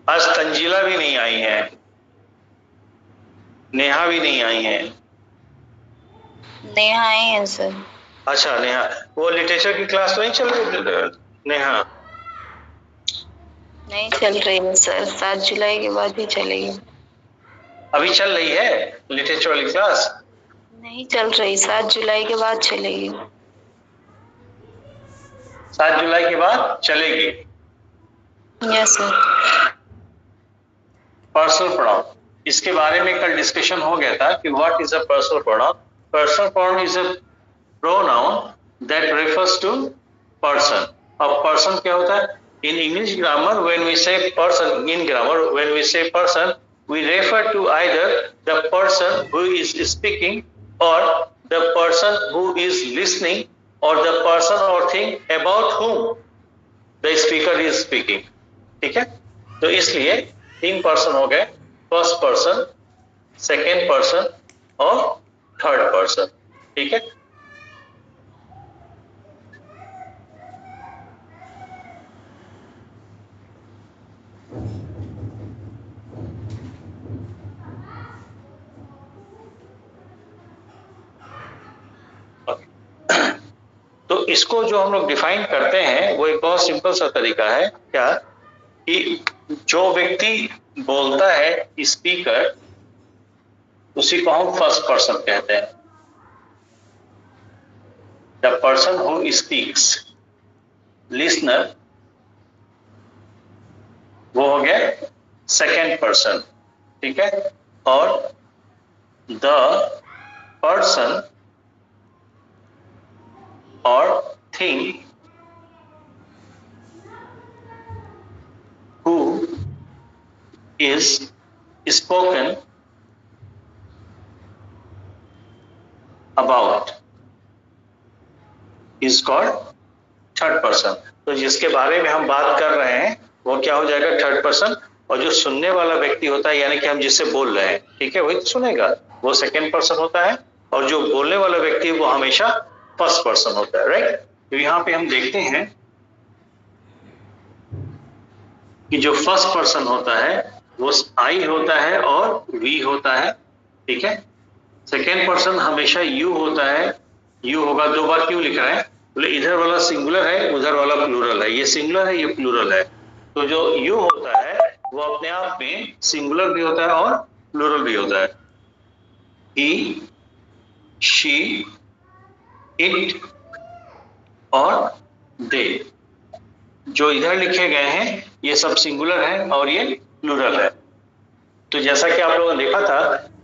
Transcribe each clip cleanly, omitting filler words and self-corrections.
आज तंजीला भी नहीं आई है, नेहा भी नहीं आई है। नेहा आई है सर। अच्छा नेहा, वो लिटरेचर की क्लास नहीं चल रही नेहा? नहीं चल रही है सर, 7 जुलाई के बाद ही चलेगी। अभी चल रही है लिटरेचर वाली क्लास? नहीं चल रही, 7 जुलाई के बाद चलेगी। 7 जुलाई के बाद चलेगी? Yes sir. पर्सनल प्रोनाउन, इसके बारे में कल डिस्कशन हो गया था कि what is a personal pronoun. Personal pronoun is a pronoun that refers to person. अब पर्सन क्या होता है? In English grammar when we say person, in grammar when we say person we refer to either the person who is speaking or the person who is listening or the person or thing about whom the speaker is speaking। ठीक है, तो इसलिए 3 person हो गए, first person, second person और third person. ठीक है, तो इसको जो हम लोग डिफाइन करते हैं वो एक बहुत सिंपल सा तरीका है, क्या कि जो व्यक्ति बोलता है स्पीकर, उसी को हम फर्स्ट पर्सन कहते हैं। The person who speaks, listener, वो हो गया सेकेंड पर्सन। ठीक है, और द पर्सन और thing who is spoken about is called third person. तो जिसके बारे में हम बात कर रहे हैं वो क्या हो जाएगा? Third person. और जो सुनने वाला व्यक्ति होता है, यानी कि हम जिससे बोल रहे हैं, ठीक है, वही तो सुनेगा, वो सेकेंड पर्सन होता है। और जो बोलने वाला व्यक्ति वो हमेशा फर्स्ट पर्सन होता है, राइट। तो यहाँ पे हम देखते हैं कि जो फर्स्ट पर्सन होता है वो आई होता है और वी होता है। ठीक है, सेकेंड पर्सन हमेशा यू होता है, यू होगा। 2 बार क्यों लिखा है? बोले इधर वाला सिंगुलर है, उधर वाला प्लूरल है, ये सिंगुलर है, ये प्लूरल है। तो जो यू होता है वो अपने आप में सिंगुलर भी होता है और प्लूरल भी होता है। ही, शी, इट और दे, जो इधर लिखे गए हैं ये सब सिंगुलर है और ये प्लूरल है। तो जैसा कि आप लोगों ने देखा था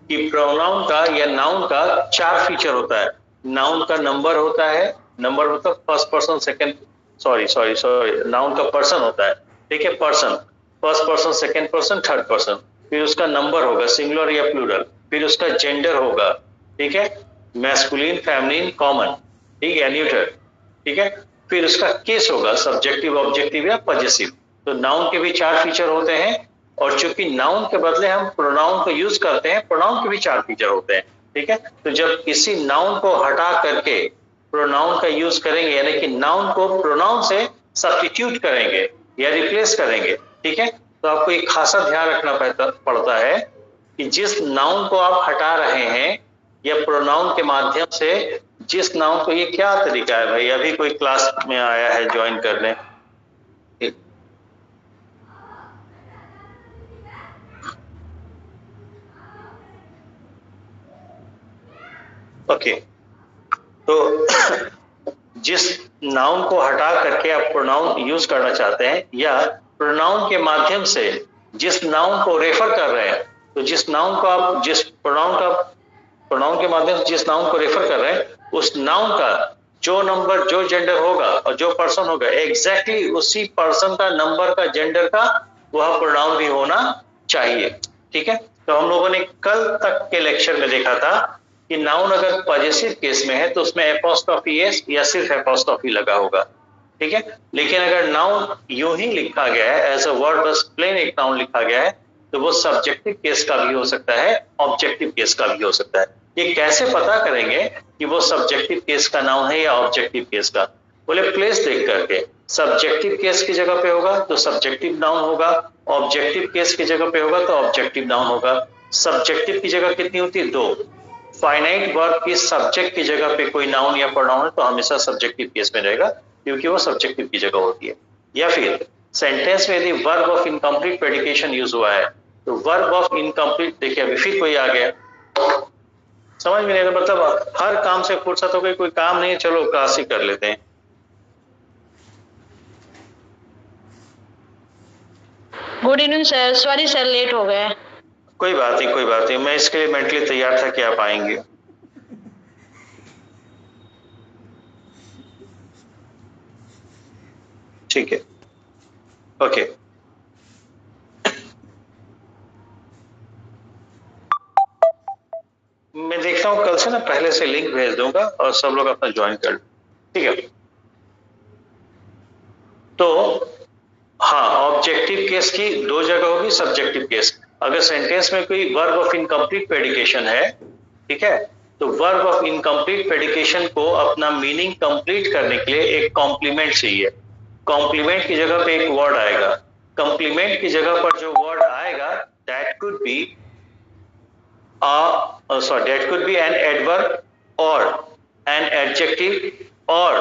कि प्रोनाउन का या नाउन का 4 फीचर होता है। नाउन का नंबर होता है, नंबर मतलब first person, second, sorry noun का पर्सन होता है। ठीक है, person, first person, second person, third person. फिर उसका नंबर होगा, सिंगुलर या प्लूरल। फिर उसका जेंडर होगा, ठीक है, मैस्कुलिन, फेमिनिन, कॉमन, ठीक है, न्यूट्रल। ठीक है, फिर उसका केस होगा, सब्जेक्टिव, ऑब्जेक्टिव या पॉजेसिव। तो नाउन के भी 4 फीचर होते हैं। और चूंकि नाउन के बदले हम प्रोनाउन को यूज करते हैं, प्रोनाउन के भी 4 फीचर होते हैं। ठीक है, तो जब किसी नाउन को हटा करके प्रोनाउन का यूज करेंगे, यानी कि नाउन को प्रोनाउन से सब्स्टिट्यूट करेंगे या रिप्लेस करेंगे, ठीक है, तो आपको एक खासा ध्यान रखना पड़ता है कि जिस नाउन को आप हटा रहे हैं या प्रोनाउन के माध्यम से जिस नाउन को, ये क्या तरीका है भाई? अभी कोई क्लास में आया है ज्वाइन करने? ओके, तो जिस नाउन को हटा करके आप प्रोनाउन यूज करना चाहते हैं या प्रोनाउन के माध्यम से जिस नाउन को रेफर कर रहे हैं, तो जिस नाउन को आप, जिस प्रोनाउन के माध्यम से जिस नाउन को रेफर कर रहे हैं, उस नाउन का जो नंबर, जो जेंडर होगा और जो पर्सन होगा, एग्जैक्टली उसी पर्सन का, नंबर का, जेंडर का वह प्रोनाउन भी होना चाहिए। ठीक है, तो हम लोगों ने कल तक के लेक्चर में देखा था कि नाउन अगर पॉजेसिव केस में है तो उसमें एपोस्ट्रोफी एस या सिर्फ एपोस्ट्रोफी लगा होगा। ठीक है, लेकिन अगर नाउन यूं ही लिखा गया है, एज अ वर्ड, बस प्लेन एक नाउन लिखा गया है, तो वो सब्जेक्टिव केस का भी हो सकता है, ऑब्जेक्टिव केस का भी हो सकता है। ये कैसे पता करेंगे कि वो सब्जेक्टिव केस का नाउन है या ऑब्जेक्टिव केस का? बोले प्लेस देख करके, सब्जेक्टिव केस की जगह पे होगा तो सब्जेक्टिव नाउन होगा, ऑब्जेक्टिव केस की जगह पे होगा तो ऑब्जेक्टिव नाउन होगा। सब्जेक्टिव की जगह कितनी होती है? 2। फाइनाइट वर्ब की सब्जेक्ट की जगह पे कोई नाउन या प्रोनाउन है तो हमेशा सब्जेक्टिव केस में रहेगा, क्योंकि वो सब्जेक्टिव की जगह होती है। या फिर सेंटेंस में यदि वर्ब ऑफ इनकम्प्लीट प्रेडिकेशन यूज हुआ है तो वर्ब ऑफ इनकम्प्लीट, देखिए अभी फिर कोई आ गया, समझ में नहीं आता, मतलब हर काम से फुर्सत हो गई, कोई काम नहीं है, चलो क्लास ही कर लेते हैं। Good evening sir, sorry sir late हो गए। कोई बात नहीं, कोई बात नहीं, मैं इसके लिए मेंटली तैयार था कि आप आएंगे। ठीक है, ओके। मैं देखता हूँ कल से ना पहले से लिंक भेज दूंगा और सब लोग अपना ज्वाइन कर लो, ठीक है। तो हाँ, ऑब्जेक्टिव केस की 2 जगह होगी, सब्जेक्टिव केस। अगर सेंटेंस में कोई वर्ब ऑफ इनकम्प्लीट प्रेडिकेशन है, ठीक है, तो वर्ब ऑफ इनकम्प्लीट प्रेडिकेशन को अपना मीनिंग कंप्लीट करने के लिए एक कॉम्प्लीमेंट चाहिए। कॉम्प्लीमेंट की जगह पे एक वर्ड आएगा, कॉम्प्लीमेंट की जगह पर जो वर्ड आएगा that could be that could be an adverb or an adjective or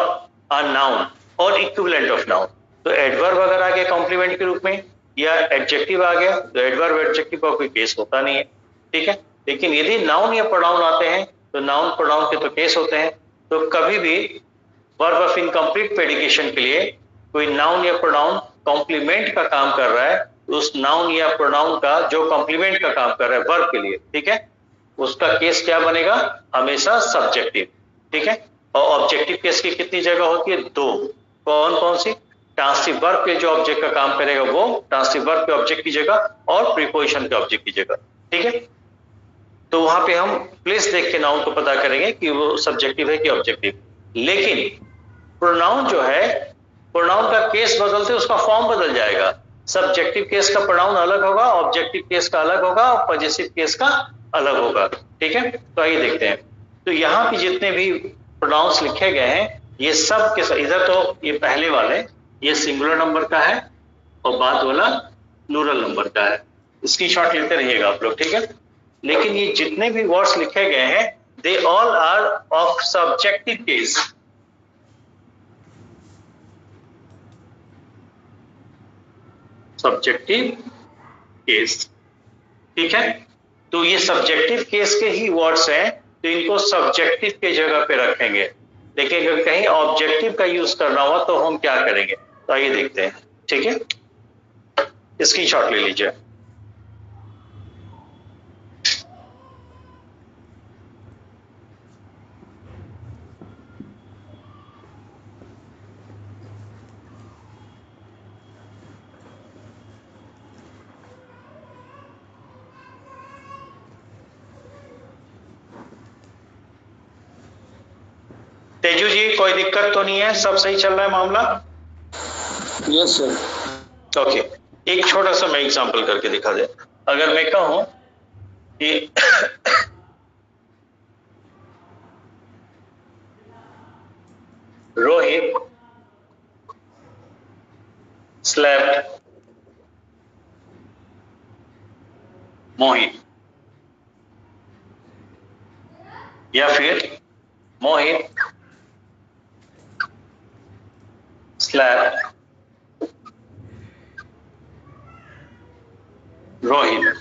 a noun or equivalent of noun। तो adverb अगर आ गया कॉम्प्लीमेंट के रूप में या adjective आ गया तो adverb adjective का कोई केस होता नहीं है, ठीक है। लेकिन यदि नाउन या प्रोनाउन आते हैं तो नाउन प्रोनाउन के तो केस होते हैं। तो कभी भी वर्ब ऑफ इनकम्प्लीट प्रेडिकेशन के लिए कोई नाउन या प्रोनाउन कॉम्प्लीमेंट का काम कर रहा है, उस नाउन या प्रोनाउन का जो कॉम्प्लीमेंट का काम कर रहा है वर्ब के लिए, ठीक है, उसका केस क्या बनेगा? हमेशा सब्जेक्टिव, ठीक है। और ऑब्जेक्टिव केस की कितनी जगह होती है? 2। कौन कौन सी? ट्रांसिटिव वर्ब के जो ऑब्जेक्ट का काम करेगा वो ट्रांसिटिव वर्ब के ऑब्जेक्ट की जगह और प्रीपोजिशन के ऑब्जेक्ट की जगह, ठीक है। तो वहां पे हम प्लेस देख के नाउन को पता करेंगे कि वो सब्जेक्टिव है कि ऑब्जेक्टिव। लेकिन प्रोनाउन जो है, प्रोनाउन का केस बदलते उसका फॉर्म बदल जाएगा। सब्जेक्टिव केस का प्रोनाउन अलग होगा, ऑब्जेक्टिव केस का अलग होगा और पॉजेसिव केस का अलग होगा, ठीक है। तो आइए देखते हैं। तो यहाँ पे जितने भी प्रोनाउंस लिखे गए हैं ये सब के सब, इधर तो ये पहले वाले ये सिंगुलर नंबर का है और बाद वाला प्लूरल नंबर का है। स्क्रीनशॉट लेते रहिएगा आप लोग, ठीक है। लेकिन ये जितने भी वर्ड्स लिखे गए हैं they all are of subjective case. Subjective case, ठीक है। तो ये सब्जेक्टिव केस के ही वर्ड्स हैं तो इनको सब्जेक्टिव के जगह पे रखेंगे। लेकिन अगर कहीं ऑब्जेक्टिव का यूज करना हुआ तो हम क्या करेंगे? तो आइए देखते हैं, ठीक है। स्क्रीनशॉट ले लीजिए। तेजू जी कोई दिक्कत तो नहीं है? सब सही चल रहा है मामला? Yes sir. ओके, एक छोटा सा मैं एग्जांपल करके दिखा दे। अगर मैं कहूं कि रोहित स्लेप्ट मोहित, या फिर मोहित स्लेप्ट रोहित।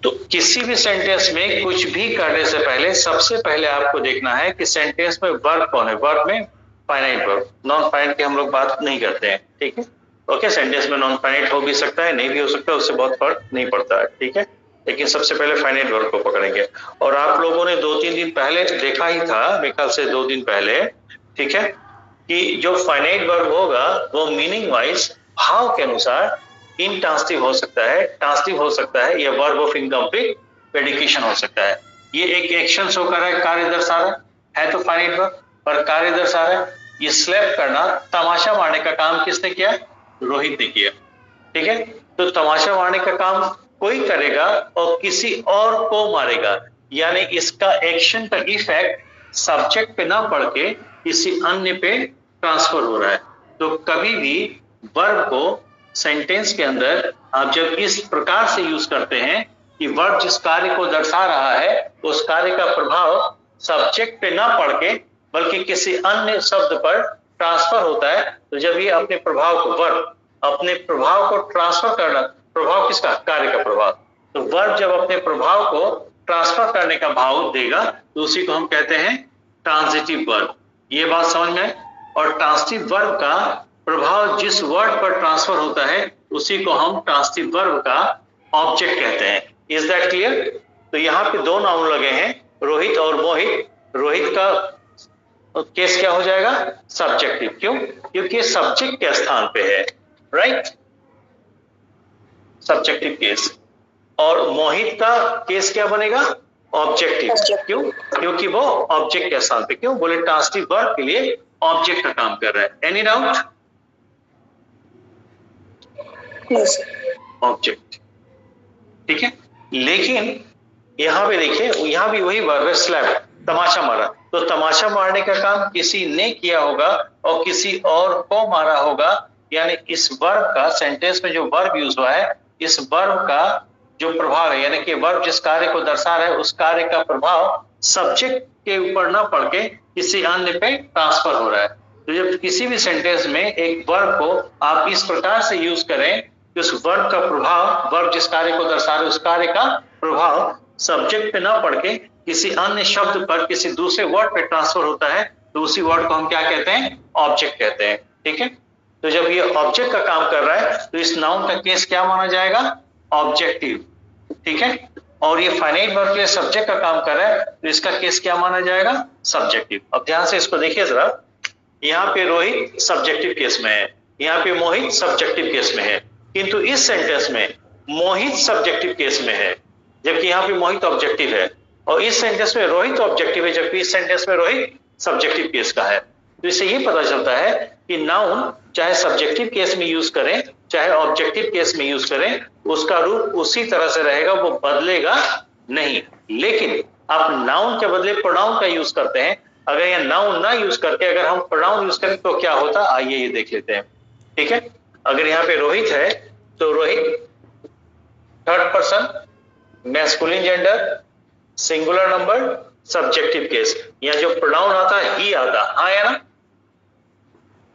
तो किसी भी सेंटेंस में कुछ भी करने से पहले सबसे पहले आपको देखना है कि सेंटेंस में वर्ब कौन है। वर्ब में फाइनाइट वर्ब, नॉन फाइनाइट की हम लोग बात नहीं करते हैं, ठीक है। ओके, सेंटेंस में नॉन फाइनाइट हो भी सकता है, नहीं भी हो सकता है, उससे बहुत फर्क नहीं पड़ता है, ठीक है। लेकिन सबसे पहले फाइनाइट वर्ब को पकड़ेंगे। और आप लोगों ने 2-3 दिन पहले देखा ही था, मेरे ख्याल से 2 दिन पहले, ठीक है, कि जो फाइनाइट वर्ब होगा वो मीनिंग वाइज भाव के अनुसार इंट्रांसिटिव हो सकता है, ट्रांसिटिव हो सकता है, या वर्ब ऑफ इनकम्प्लीट प्रेडिकेशन हो सकता है। ये एक एक्शन शो कर रहा है, कार्य दर्शा रहा है तो फाइनाइट वर्ब, पर कार्य दर्शा रहा है। ये स्लैप करना, तमाशा मारने का काम किसने किया? रोहित ने किया, ठीक है। तो तमाशा मारने का काम कोई करेगा और किसी और को मारेगा, यानी इसका एक्शन का इफेक्ट सब्जेक्ट पे ना पढ़ के किसी अन्य पे ट्रांसफर हो रहा है। तो कभी भी वर्ब को सेंटेंस के अंदर आप जब इस प्रकार से यूज करते हैं कि वर्ब जिस कार्य को दर्शा रहा है उस कार्य का प्रभाव सब्जेक्ट पे ना पड़ के बल्कि किसी अन्य शब्द पर ट्रांसफर होता है, तो जब ये अपने प्रभाव को वर्ब अपने प्रभाव को ट्रांसफर करना, प्रभाव किसका, कार्य का प्रभाव, तो वर्ब जब अपने प्रभाव को ट्रांसफर करने का भाव देगा तो उसी को हम कहते हैं ट्रांजिटिव वर्ब। ये बात समझ में। और ट्रांजिटिव वर्ब का प्रभाव जिस वर्ड पर ट्रांसफर होता है उसी को हम ट्रांजिटिव वर्ब का ऑब्जेक्ट कहते हैं। Is that clear? तो यहाँ पे दो नाउन लगे हैं, रोहित और मोहित। रोहित का केस क्या हो जाएगा, सब्जेक्टिव। क्यों? क्योंकि सब्जेक्ट के स्थान पे है, राइट, सब्जेक्टिव केस। और मोहित का केस क्या बनेगा, ऑब्जेक्टिव। क्यों? क्योंकि वो ऑब्जेक्ट के स्थान पे। क्यों? बोले ट्रांजिटिव वर्ब के लिए ऑब्जेक्ट का काम कर रहा है। Any doubt? ऑब्जेक्ट, ठीक है। लेकिन यहां पे देखिए, यहां भी वही वर्ब है, स्लैप, तमाचा मारा। तो तमाचा मारने का काम किसी ने किया होगा और किसी और को मारा होगा, यानी इस वर्ब का सेंटेंस में जो वर्ब यूज हुआ है, इस वर्ब का जो प्रभाव है, यानी कि वर्ब जिस कार्य को दर्शा रहा है उस कार्य का प्रभाव सब्जेक्ट के ऊपर ना पड़ के किसी अन्य पे ट्रांसफर हो रहा है। तो जब किसी भी सेंटेंस में एक वर्ब को आप इस प्रकार से यूज करें कि उस वर्ब का प्रभाव, वर्ब जिस कार्य को दर्शा रहा है उस कार्य का प्रभाव सब्जेक्ट पे ना पड़ के किसी अन्य शब्द पर, किसी दूसरे वर्ड पे ट्रांसफर होता है, तो उसी वर्ड को हम क्या कहते हैं, ऑब्जेक्ट कहते हैं। ठीक है। तो जब ये ऑब्जेक्ट का काम कर रहा है तो इस नाउन का केस क्या माना जाएगा, ऑब्जेक्टिव। ठीक है। और ये फाइनाइट वर्ब के लिए सब्जेक्ट का काम कर रहा है तो इसका केस क्या माना जाएगा, सब्जेक्टिव। अब ध्यान से इसको देखिए जरा, यहाँ पे रोहित सब्जेक्टिव केस में है, यहाँ पे मोहित सब्जेक्टिव केस में है, किंतु इस सेंटेंस में मोहित सब्जेक्टिव केस में है जबकि यहाँ पे मोहित ऑब्जेक्टिव है, और इस सेंटेंस में रोहित ऑब्जेक्टिव है जबकि इस सेंटेंस में रोहित सब्जेक्टिव केस का है। तो इससे ये पता चलता है कि नाउन चाहे सब्जेक्टिव केस में यूज करें चाहे ऑब्जेक्टिव केस में यूज करें, उसका रूप उसी तरह से रहेगा, वो बदलेगा नहीं। लेकिन आप नाउन के बदले प्रोनाउन का यूज करते हैं, अगर यह नाउन ना यूज करके अगर हम प्रोनाउन यूज करें तो क्या होता, आइए ये देख लेते हैं। ठीक है। अगर यहाँ पे रोहित है तो Rohit third person, masculine gender, singular number, subjective case. यहाँ जो प्रोनाउन आता ही आता, हाँ या ना,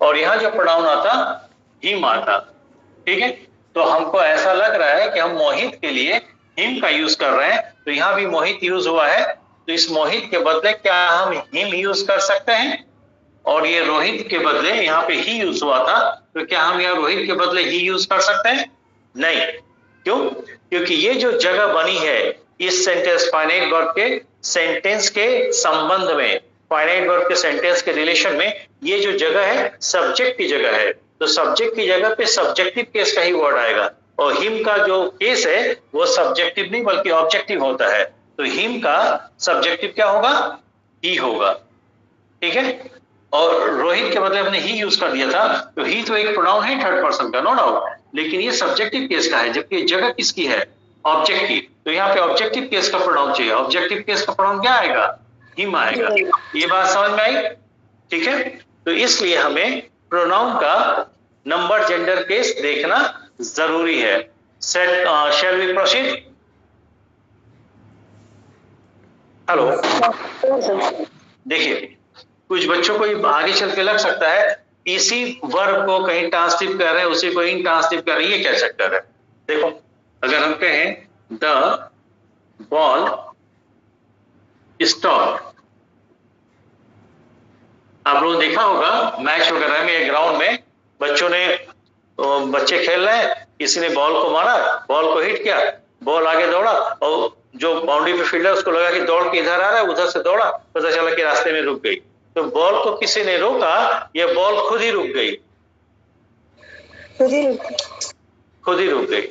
और यहाँ जो प्रोनाउन आता हिम आता। ठीक है। तो हमको ऐसा लग रहा है कि हम मोहित के लिए हिम का यूज कर रहे हैं, तो यहाँ भी मोहित यूज हुआ है, तो इस मोहित के बदले क्या हम हिम यूज कर सकते हैं, और ये रोहित के बदले यहाँ पे ही यूज हुआ था, तो क्या हम यहाँ रोहित के बदले ही यूज कर सकते हैं, नहीं। क्यों? क्योंकि ये जो जगह बनी है इस सेंटेंस फाइनाइट वर्ब के सेंटेंस के संबंध में, फाइनाइट वर्ब के सेंटेंस के रिलेशन में, ये जो जगह है सब्जेक्ट की जगह है, तो सब्जेक्ट की जगह पे सब्जेक्टिव केस का ही वर्ड आएगा, और हिम का जो केस है वो सब्जेक्टिव नहीं बल्कि ऑब्जेक्टिव होता है, तो हिम का सब्जेक्टिव क्या होगा, ही होगा। ठीक है। और रोहित के बदले हमने ही यूज कर दिया था, तो ही तो एक प्रोनाउन है थर्ड पर्सन का, नो डाउट, लेकिन ये सब्जेक्टिव केस का है जबकि जगह किसकी है, ऑब्जेक्ट की। तो यहाँ पे ऑब्जेक्टिव केस का प्रोनाउन चाहिए, ऑब्जेक्टिव केस का प्रोनाउन क्या आएगा, हिम आएगा। ये बात समझ में आई? ठीक है। तो इसलिए हमें प्रोनाउन का नंबर जेंडर केस देखना जरूरी है। Shall we proceed? हेलो, देखिए कुछ बच्चों को आगे चल के लग सकता है इसी वर्ब को कहीं ट्रांसटिव कर रहे हैं उसी को इन ट्रांसटिव कर रहे हैं, ये क्या चक्कर है। देखो अगर हम कहें द बॉल स्टॉप, आप लोगों ने देखा होगा मैच वगैरह में, ग्राउंड में बच्चे खेल रहे हैं, किसी ने बॉल को मारा, बॉल को हिट किया, बॉल आगे दौड़ा और जो बाउंड्री पे फील्डर उसको लगा कि दौड़ के इधर आ रहा है, उधर से दौड़ा, पता चला कि रास्ते में रुक गई, तो बॉल को किसी ने रोका, ये बॉल खुद ही रुक गई, खुद ही रुक गई।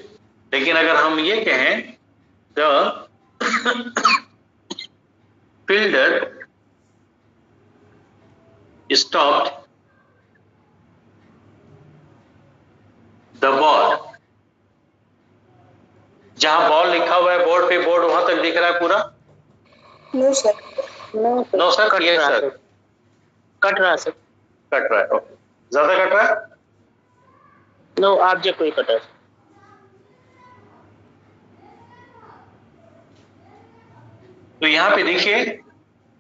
लेकिन अगर हम ये कहें the fielder stopped the ball, जहां बॉल लिखा हुआ है बोर्ड पे, बोर्ड वहां तक दिख रहा है पूरा, no sir, no sir, yes sir, cut रहा सर। कट रहा है, ओके, ज्यादा कट रहा है। नो ऑब्जेक्ट कोई कट रहा है। तो यहाँ पे देखिए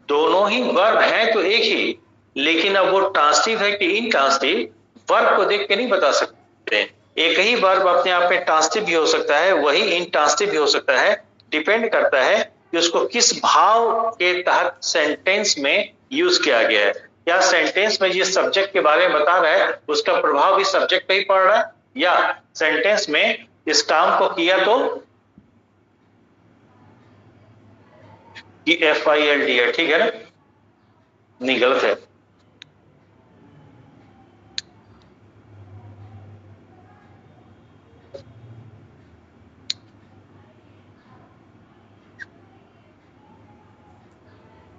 दोनों ही वर्ब है तो एक ही, लेकिन अब वो ट्रांसिटिव है कि इनट्रांसिटिव, वर्ब को देख के नहीं बता सकते। एक ही वर्ब अपने आप में ट्रांसिटिव भी हो सकता है, वही इनट्रांसिटिव भी हो सकता है। डिपेंड करता है कि उसको किस भाव के तहत सेंटेंस में यूज किया गया है। क्या सेंटेंस में जिस सब्जेक्ट के बारे में बता रहा है उसका प्रभाव भी सब्जेक्ट पे ही पड़ रहा है, या सेंटेंस में इस काम को किया तो FILD है, ठीक है ना? नहीं, गलत है।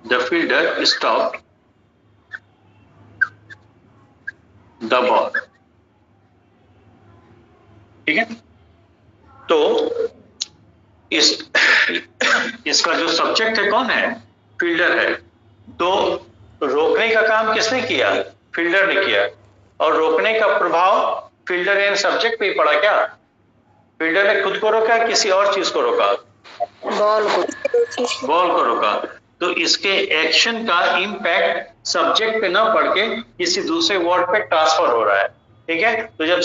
The fielder stopped the ball, ठीक है? तो इसका जो सब्जेक्ट है कौन है? फील्डर है। तो रोकने का काम किसने किया? फील्डर ने किया। और रोकने का प्रभाव फील्डर एंड सब्जेक्ट पे ही पड़ा क्या? फील्डर ने खुद को रोका, किसी और चीज को रोका? बॉल को रोका। तो इसके एक्शन का इम्पैक्ट सब्जेक्ट पे ना पड़ के किसी दूसरे वर्ड पे ट्रांसफर हो रहा है, ठीक है? तो जब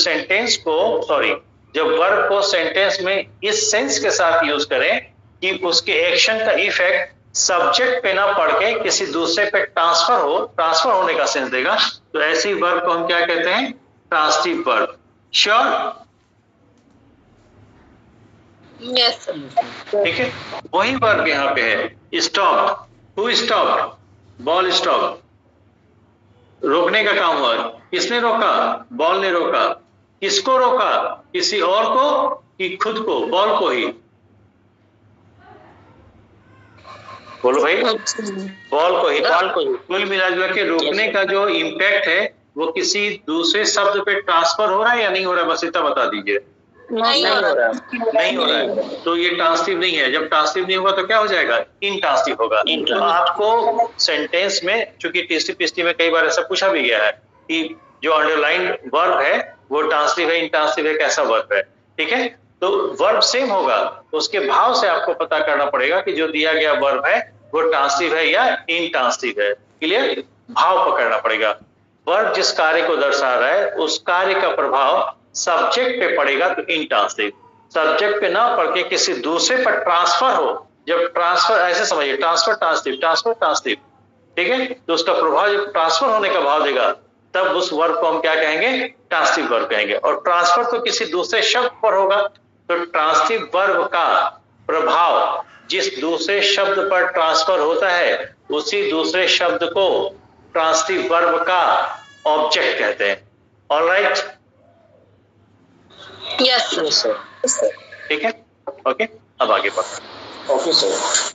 जब वर्ब को सेंटेंस में इस सेंस के साथ यूज करें कि उसके एक्शन का इफेक्ट सब्जेक्ट पे ना पड़ के किसी दूसरे पे ट्रांसफर होने का सेंस देगा, तो ऐसी वर्ब को हम क्या कहते हैं? Transitive verb. श्योर? यस ठीक है, वही वर्ब यहाँ पे है। Stop, who stop? Ball stop. रोकने का काम हुआ, किसने रोका? बॉल ने रोका। किसको रोका? किसी और को कि खुद को? बॉल को ही। बोलो भाई, बॉल को ही। कुल मिला के रोकने का जो इम्पैक्ट है वो किसी दूसरे शब्द पे ट्रांसफर हो रहा है या नहीं हो रहा है? बस इतना बता दीजिए। नहीं हो रहा। नहीं हो रहा है, तो ये ट्रांसिटिव नहीं है। जब ट्रांसिटिव नहीं होगा तो क्या हो जाएगा? इनट्रांसिटिव होगा। तो आपको सेंटेंस में, चूंकि टीसी में कई बार ऐसा पूछा भी गया है कि जो अंडरलाइन वर्ब है वो ट्रांसिटिव है, इनट्रांसिटिव है, कैसा वर्ब है, ठीक है? तो वर्ब सेम होगा, उसके भाव से आपको पता करना पड़ेगा कि जो दिया गया वर्ब है वो ट्रांसिटिव है या इनट्रांसिटिव है। क्लियर? भाव पकड़ना पड़ेगा। वर्ब जिस कार्य को दर्शा रहा है उस कार्य का प्रभाव सब्जेक्ट पे पड़ेगा तो इनट्रांसिटिव। सब्जेक्ट पे ना पड़ के किसी दूसरे पर ट्रांसफर हो, जब ट्रांसफर, ऐसे समझिए, ट्रांसफर ट्रांसटिव, ठीक है? तो उसका प्रभाव जब ट्रांसफर होने का भाव देगा तब उस वर्ब को हम क्या कहेंगे? ट्रांसिटिव वर्ब कहेंगे। और ट्रांसफर तो किसी दूसरे शब्द पर होगा, तो ट्रांसिटिव वर्ब का प्रभाव जिस दूसरे शब्द पर ट्रांसफर होता है उसी दूसरे शब्द को ट्रांसिटिव वर्ब का ऑब्जेक्ट कहते हैं। ऑलराइट? Yes sir. ठीक है, ओके, अब आगे बढ़ते। Okay sir.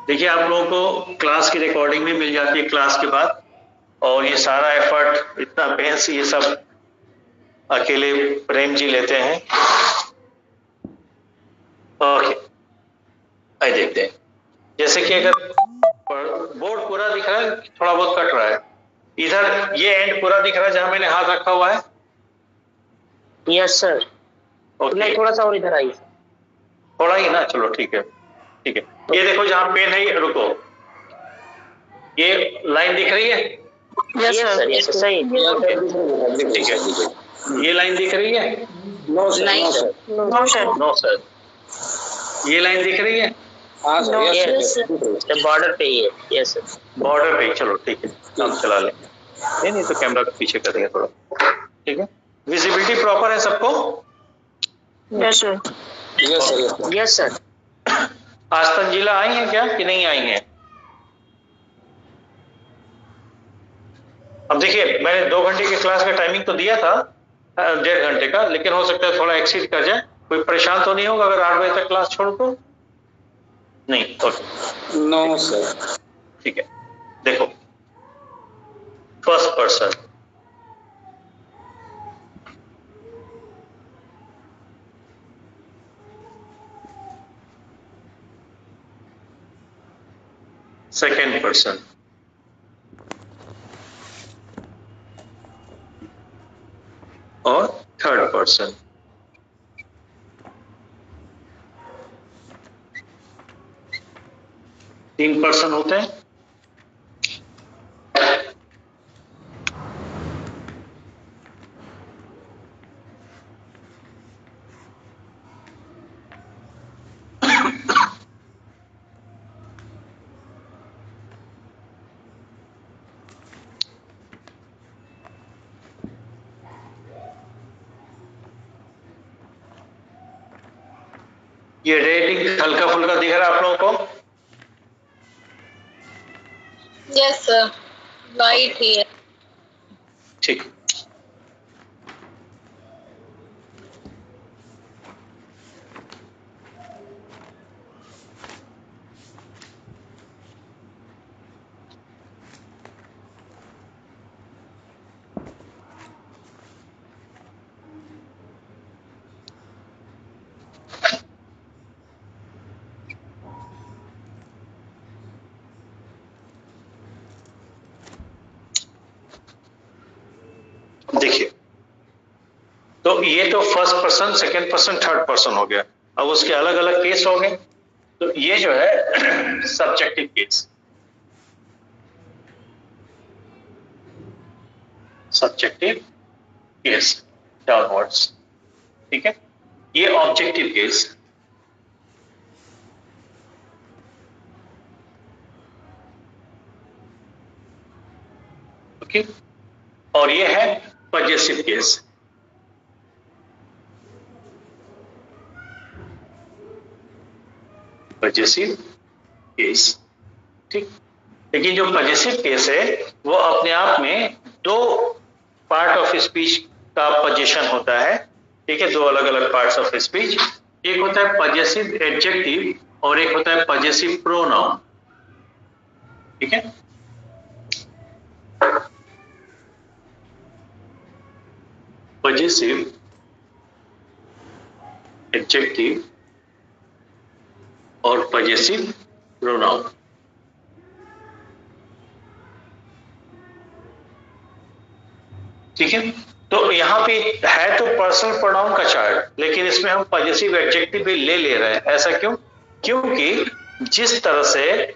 देखिए, आप लोगों को क्लास की रिकॉर्डिंग भी मिल जाती है क्लास के बाद, और ये सारा एफर्ट, इतना पेंस, ये सब अकेले प्रेम जी लेते हैं। ओके, आइए देखते हैं। जैसे कि अगर बोर्ड पूरा दिख रहा है, थोड़ा बहुत कट रहा है, इधर ये एंड पूरा दिख रहा है जहां मैंने हाथ रखा हुआ है? Yes sir. नहीं, थोड़ा सा और इधर आइए। थोड़ा ही ना, चलो ठीक है, ठीक है। ये देखो जहां पेन है, ये रुको, ये लाइन दिख रही है? यस सर, यस सही। ठीक है, ये लाइन दिख रही है? No sir. नहीं सर। No sir. No sir. ये लाइन दिख रही है? हाँ सर, यस सर। बॉर्डर पे ही है। यस सर, बॉर्डर पे, चलो ठीक है, हम चला लें। नहीं तो कैमरा को पीछे करेंगे थोड़ा, ठीक है? विजिबिलिटी प्रॉपर है सबको? Yes sir. Yes sir. आज तंजीला आई है क्या कि नहीं आई है? अब देखिए, मैंने 2 घंटे की क्लास का टाइमिंग तो दिया था, 1.5 घंटे का, लेकिन हो सकता है थोड़ा एक्सीड कर जाए, कोई परेशान तो नहीं होगा अगर 8 बजे तक क्लास छोड़ दो? नहीं, ओके। No sir. ठीक है, देखो फर्स्ट पर्सन, सेकेंड पर्सन, और थर्ड पर्सन। तीन पर्सन होते हैं। ये रेटिंग हल्का फुल्का दिख रहा है आप लोगों को? यस सर, वाइट ही है। ठीक, देखिए तो ये तो first person, second person, third person हो गया। अब उसके अलग अलग केस हो गए। तो ये जो है subjective case, subjective case downwards, ठीक है। ये ऑब्जेक्टिव केस, ओके। और ये है पजेसिव केस, पजेसिव केस, ठीक। लेकिन जो पजेसिव केस है वो अपने आप में दो पार्ट ऑफ स्पीच का पजेशन होता है, ठीक है। दो अलग अलग पार्ट्स ऑफ स्पीच, एक होता है पजेसिव एडजेक्टिव और एक होता है पजेसिव प्रोनाउन, ठीक है। पजेसिव एडजेक्टिव और पजेसिव प्रोनाउन, ठीक है। तो यहाँ पे है तो पर्सनल प्रोनाउन का चार्ट, लेकिन इसमें हम पजेसिव एडजेक्टिव भी ले रहे हैं। ऐसा क्यों? क्योंकि जिस तरह से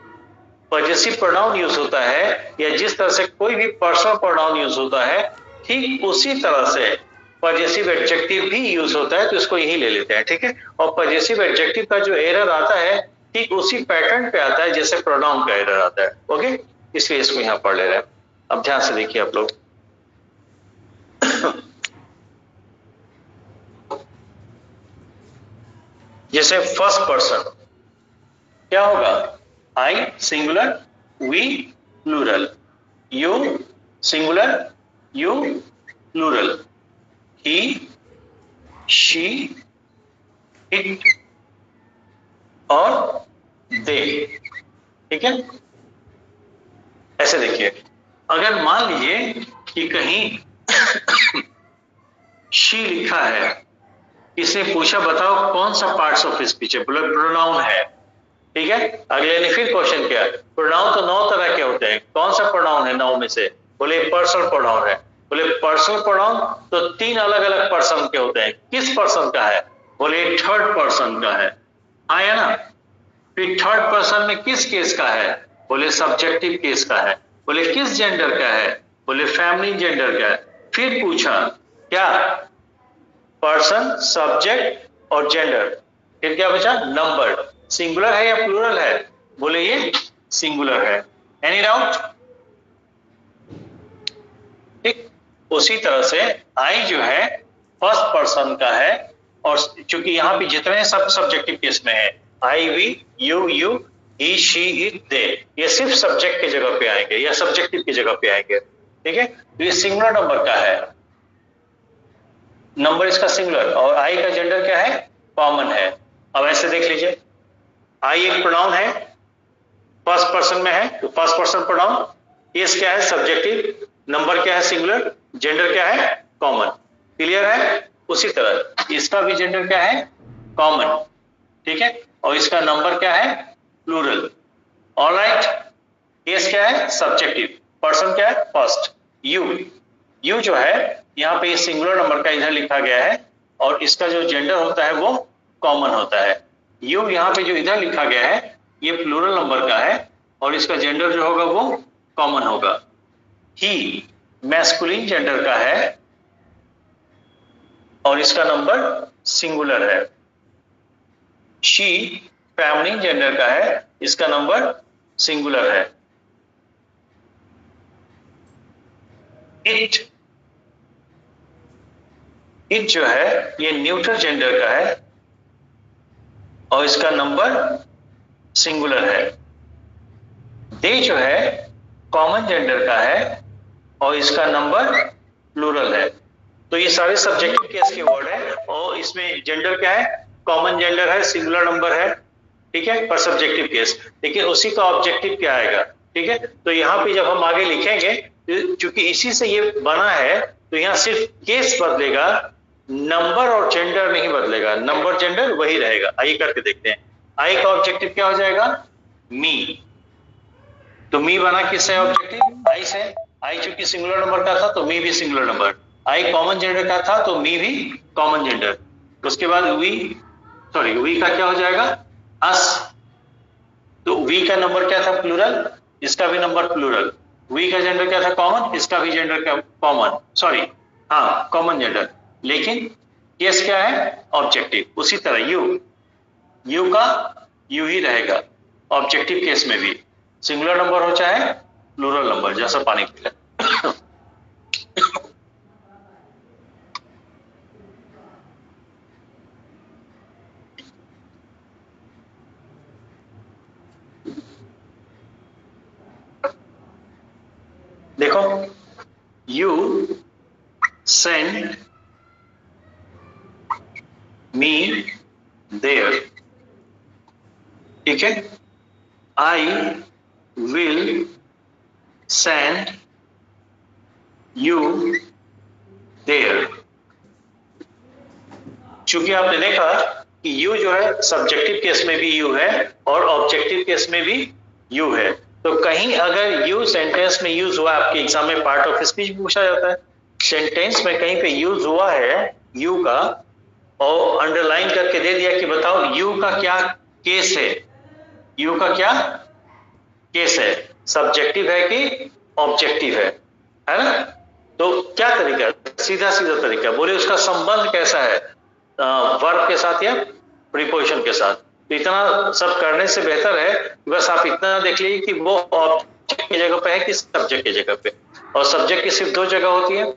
पजेसिव प्रोनाउन यूज होता है या जिस तरह से कोई भी पर्सनल प्रोनाउन यूज होता है, ठीक उसी तरह से पजेसिव एडजेक्टिव भी यूज होता है। तो इसको यही ले लेते हैं, ठीक है। और पजेसिव एडजेक्टिव का जो एरर आता है ठीक उसी पैटर्न पे आता है जैसे प्रोनाउन का एरर आता है, ओके। इसलिए इसको यहाँ पढ़ ले रहे हैं। अब ध्यान से देखिए आप लोग, जैसे फर्स्ट पर्सन क्या होगा? I singular, we plural, you singular, you plural, he she it और दे, ठीक है। ऐसे देखिए, अगर मान लीजिए कि कहीं शी लिखा है, इसने पूछा बताओ कौन सा पार्ट्स ऑफ स्पीच है, बोले प्रोनाउन है, ठीक है। अगले ने फिर क्वेश्चन किया, प्रोनाउन तो 9 तरह के होते हैं, कौन सा प्रोनाउन है 9 में से? बोले पर्सनल प्रोनाउन है। बोले पर्सनल प्रोनाउन तो 3 अलग अलग पर्सन के होते हैं, किस पर्सन का है? बोले थर्ड पर्सन का है, आया ना। फिर थर्ड पर्सन में किस केस का है? बोले सब्जेक्टिव केस का है। बोले किस जेंडर का है? बोले फैमिली जेंडर का है। फिर पूछा क्या? पर्सन, सब्जेक्ट और जेंडर। फिर क्या बचा? नंबर। सिंगुलर है या प्लूरल है? बोले ये सिंगुलर है। Any doubt? ठीक उसी तरह से आई जो है फर्स्ट पर्सन का है, और चूंकि यहाँ पे जितने सब सब्जेक्टिव केस में है, I, we, you, he, she, it, they, ये सिर्फ सब्जेक्ट की जगह पे आएंगे या सब्जेक्टिव की जगह पे आएंगे, ठीक है। तो ये सिंगुलर नंबर का है, नंबर इसका सिंगुलर, और आई का जेंडर क्या है? कॉमन है। अब ऐसे देख लीजिए, आई एक प्रोनाउन है, फर्स्ट पर्सन में है तो फर्स्ट पर्सन प्रोनाउन, केस क्या है सब्जेक्टिव, नंबर क्या है सिंगुलर, जेंडर क्या है कॉमन। क्लियर है? उसी तरह इसका भी जेंडर क्या है कॉमन, ठीक है, और इसका नंबर क्या है प्लूरल। ऑलराइट, केस क्या है सब्जेक्टिव, पर्सन क्या है फर्स्ट। यू जो है यहाँ पे सिंगुलर नंबर का इधर लिखा गया है और इसका जो जेंडर होता है वो कॉमन होता है। यू यहाँ पे जो इधर लिखा गया है ये प्लूरल नंबर का है और इसका जेंडर जो होगा वो कॉमन होगा। ही मैस्कुलिन जेंडर का है और इसका नंबर सिंगुलर है। शी फेमिनिन जेंडर का है, इसका नंबर सिंगुलर है। इट जो है ये न्यूट्रल जेंडर का है और इसका नंबर सिंगुलर है। दे जो है कॉमन जेंडर का है और इसका नंबर प्लूरल है। तो ये सारे सब्जेक्टिव केस के वर्ड है और इसमें जेंडर क्या है कॉमन जेंडर है, सिंगुलर नंबर है, ठीक है, पर सब्जेक्टिव केस। लेकिन उसी का ऑब्जेक्टिव क्या आएगा, ठीक है। तो यहाँ पे जब हम आगे लिखेंगे, चूंकि इसी से ये बना है तो यहाँ सिर्फ केस बदलेगा, नंबर और जेंडर नहीं बदलेगा, नंबर जेंडर वही रहेगा। आइए करके देखते हैं। आई का ऑब्जेक्टिव क्या हो जाएगा मी, तो मी बना किससे ऑब्जेक्टिव आई से। आई चूंकि सिंगुलर नंबर का था तो मी भी सिंगुलर नंबर, आई कॉमन जेंडर का था तो मी भी कॉमन जेंडर। उसके बाद वी का क्या हो जाएगा अस, तो वी का नंबर क्या था प्लूरल, इसका भी नंबर प्लूरल। वी का जेंडर क्या था कॉमन, इसका भी जेंडर क्या कॉमन, हाँ कॉमन जेंडर। लेकिन केस क्या है ऑब्जेक्टिव। उसी तरह यू का यू ही रहेगा ऑब्जेक्टिव केस में भी, सिंगुलर नंबर हो चाहे प्लूरल नंबर, जैसा पानी पीला। देखो, यू सेंड मी देयर, ठीक है। I will send you there. चूंकि आपने देखा कि यू जो है सब्जेक्टिव केस में भी यू है और ऑब्जेक्टिव केस में भी यू है, तो कहीं अगर यू सेंटेंस में यूज हुआ, आपके एग्जाम में पार्ट ऑफ स्पीच पूछा जाता है, सेंटेंस में कहीं पे यूज हुआ है यू का और अंडरलाइन करके दे दिया कि बताओ यू का क्या केस है, यू का क्या केस है, सब्जेक्टिव है कि ऑब्जेक्टिव है ना। तो क्या तरीका, सीधा सीधा तरीका बोले उसका संबंध कैसा है, वर्ब के साथ या प्रीपोजिशन के साथ। तो इतना सब करने से बेहतर है बस आप इतना देख लीजिए कि वो ऑब्जेक्ट की जगह पे है कि सब्जेक्ट की जगह पे। और सब्जेक्ट की सिर्फ दो जगह होती है,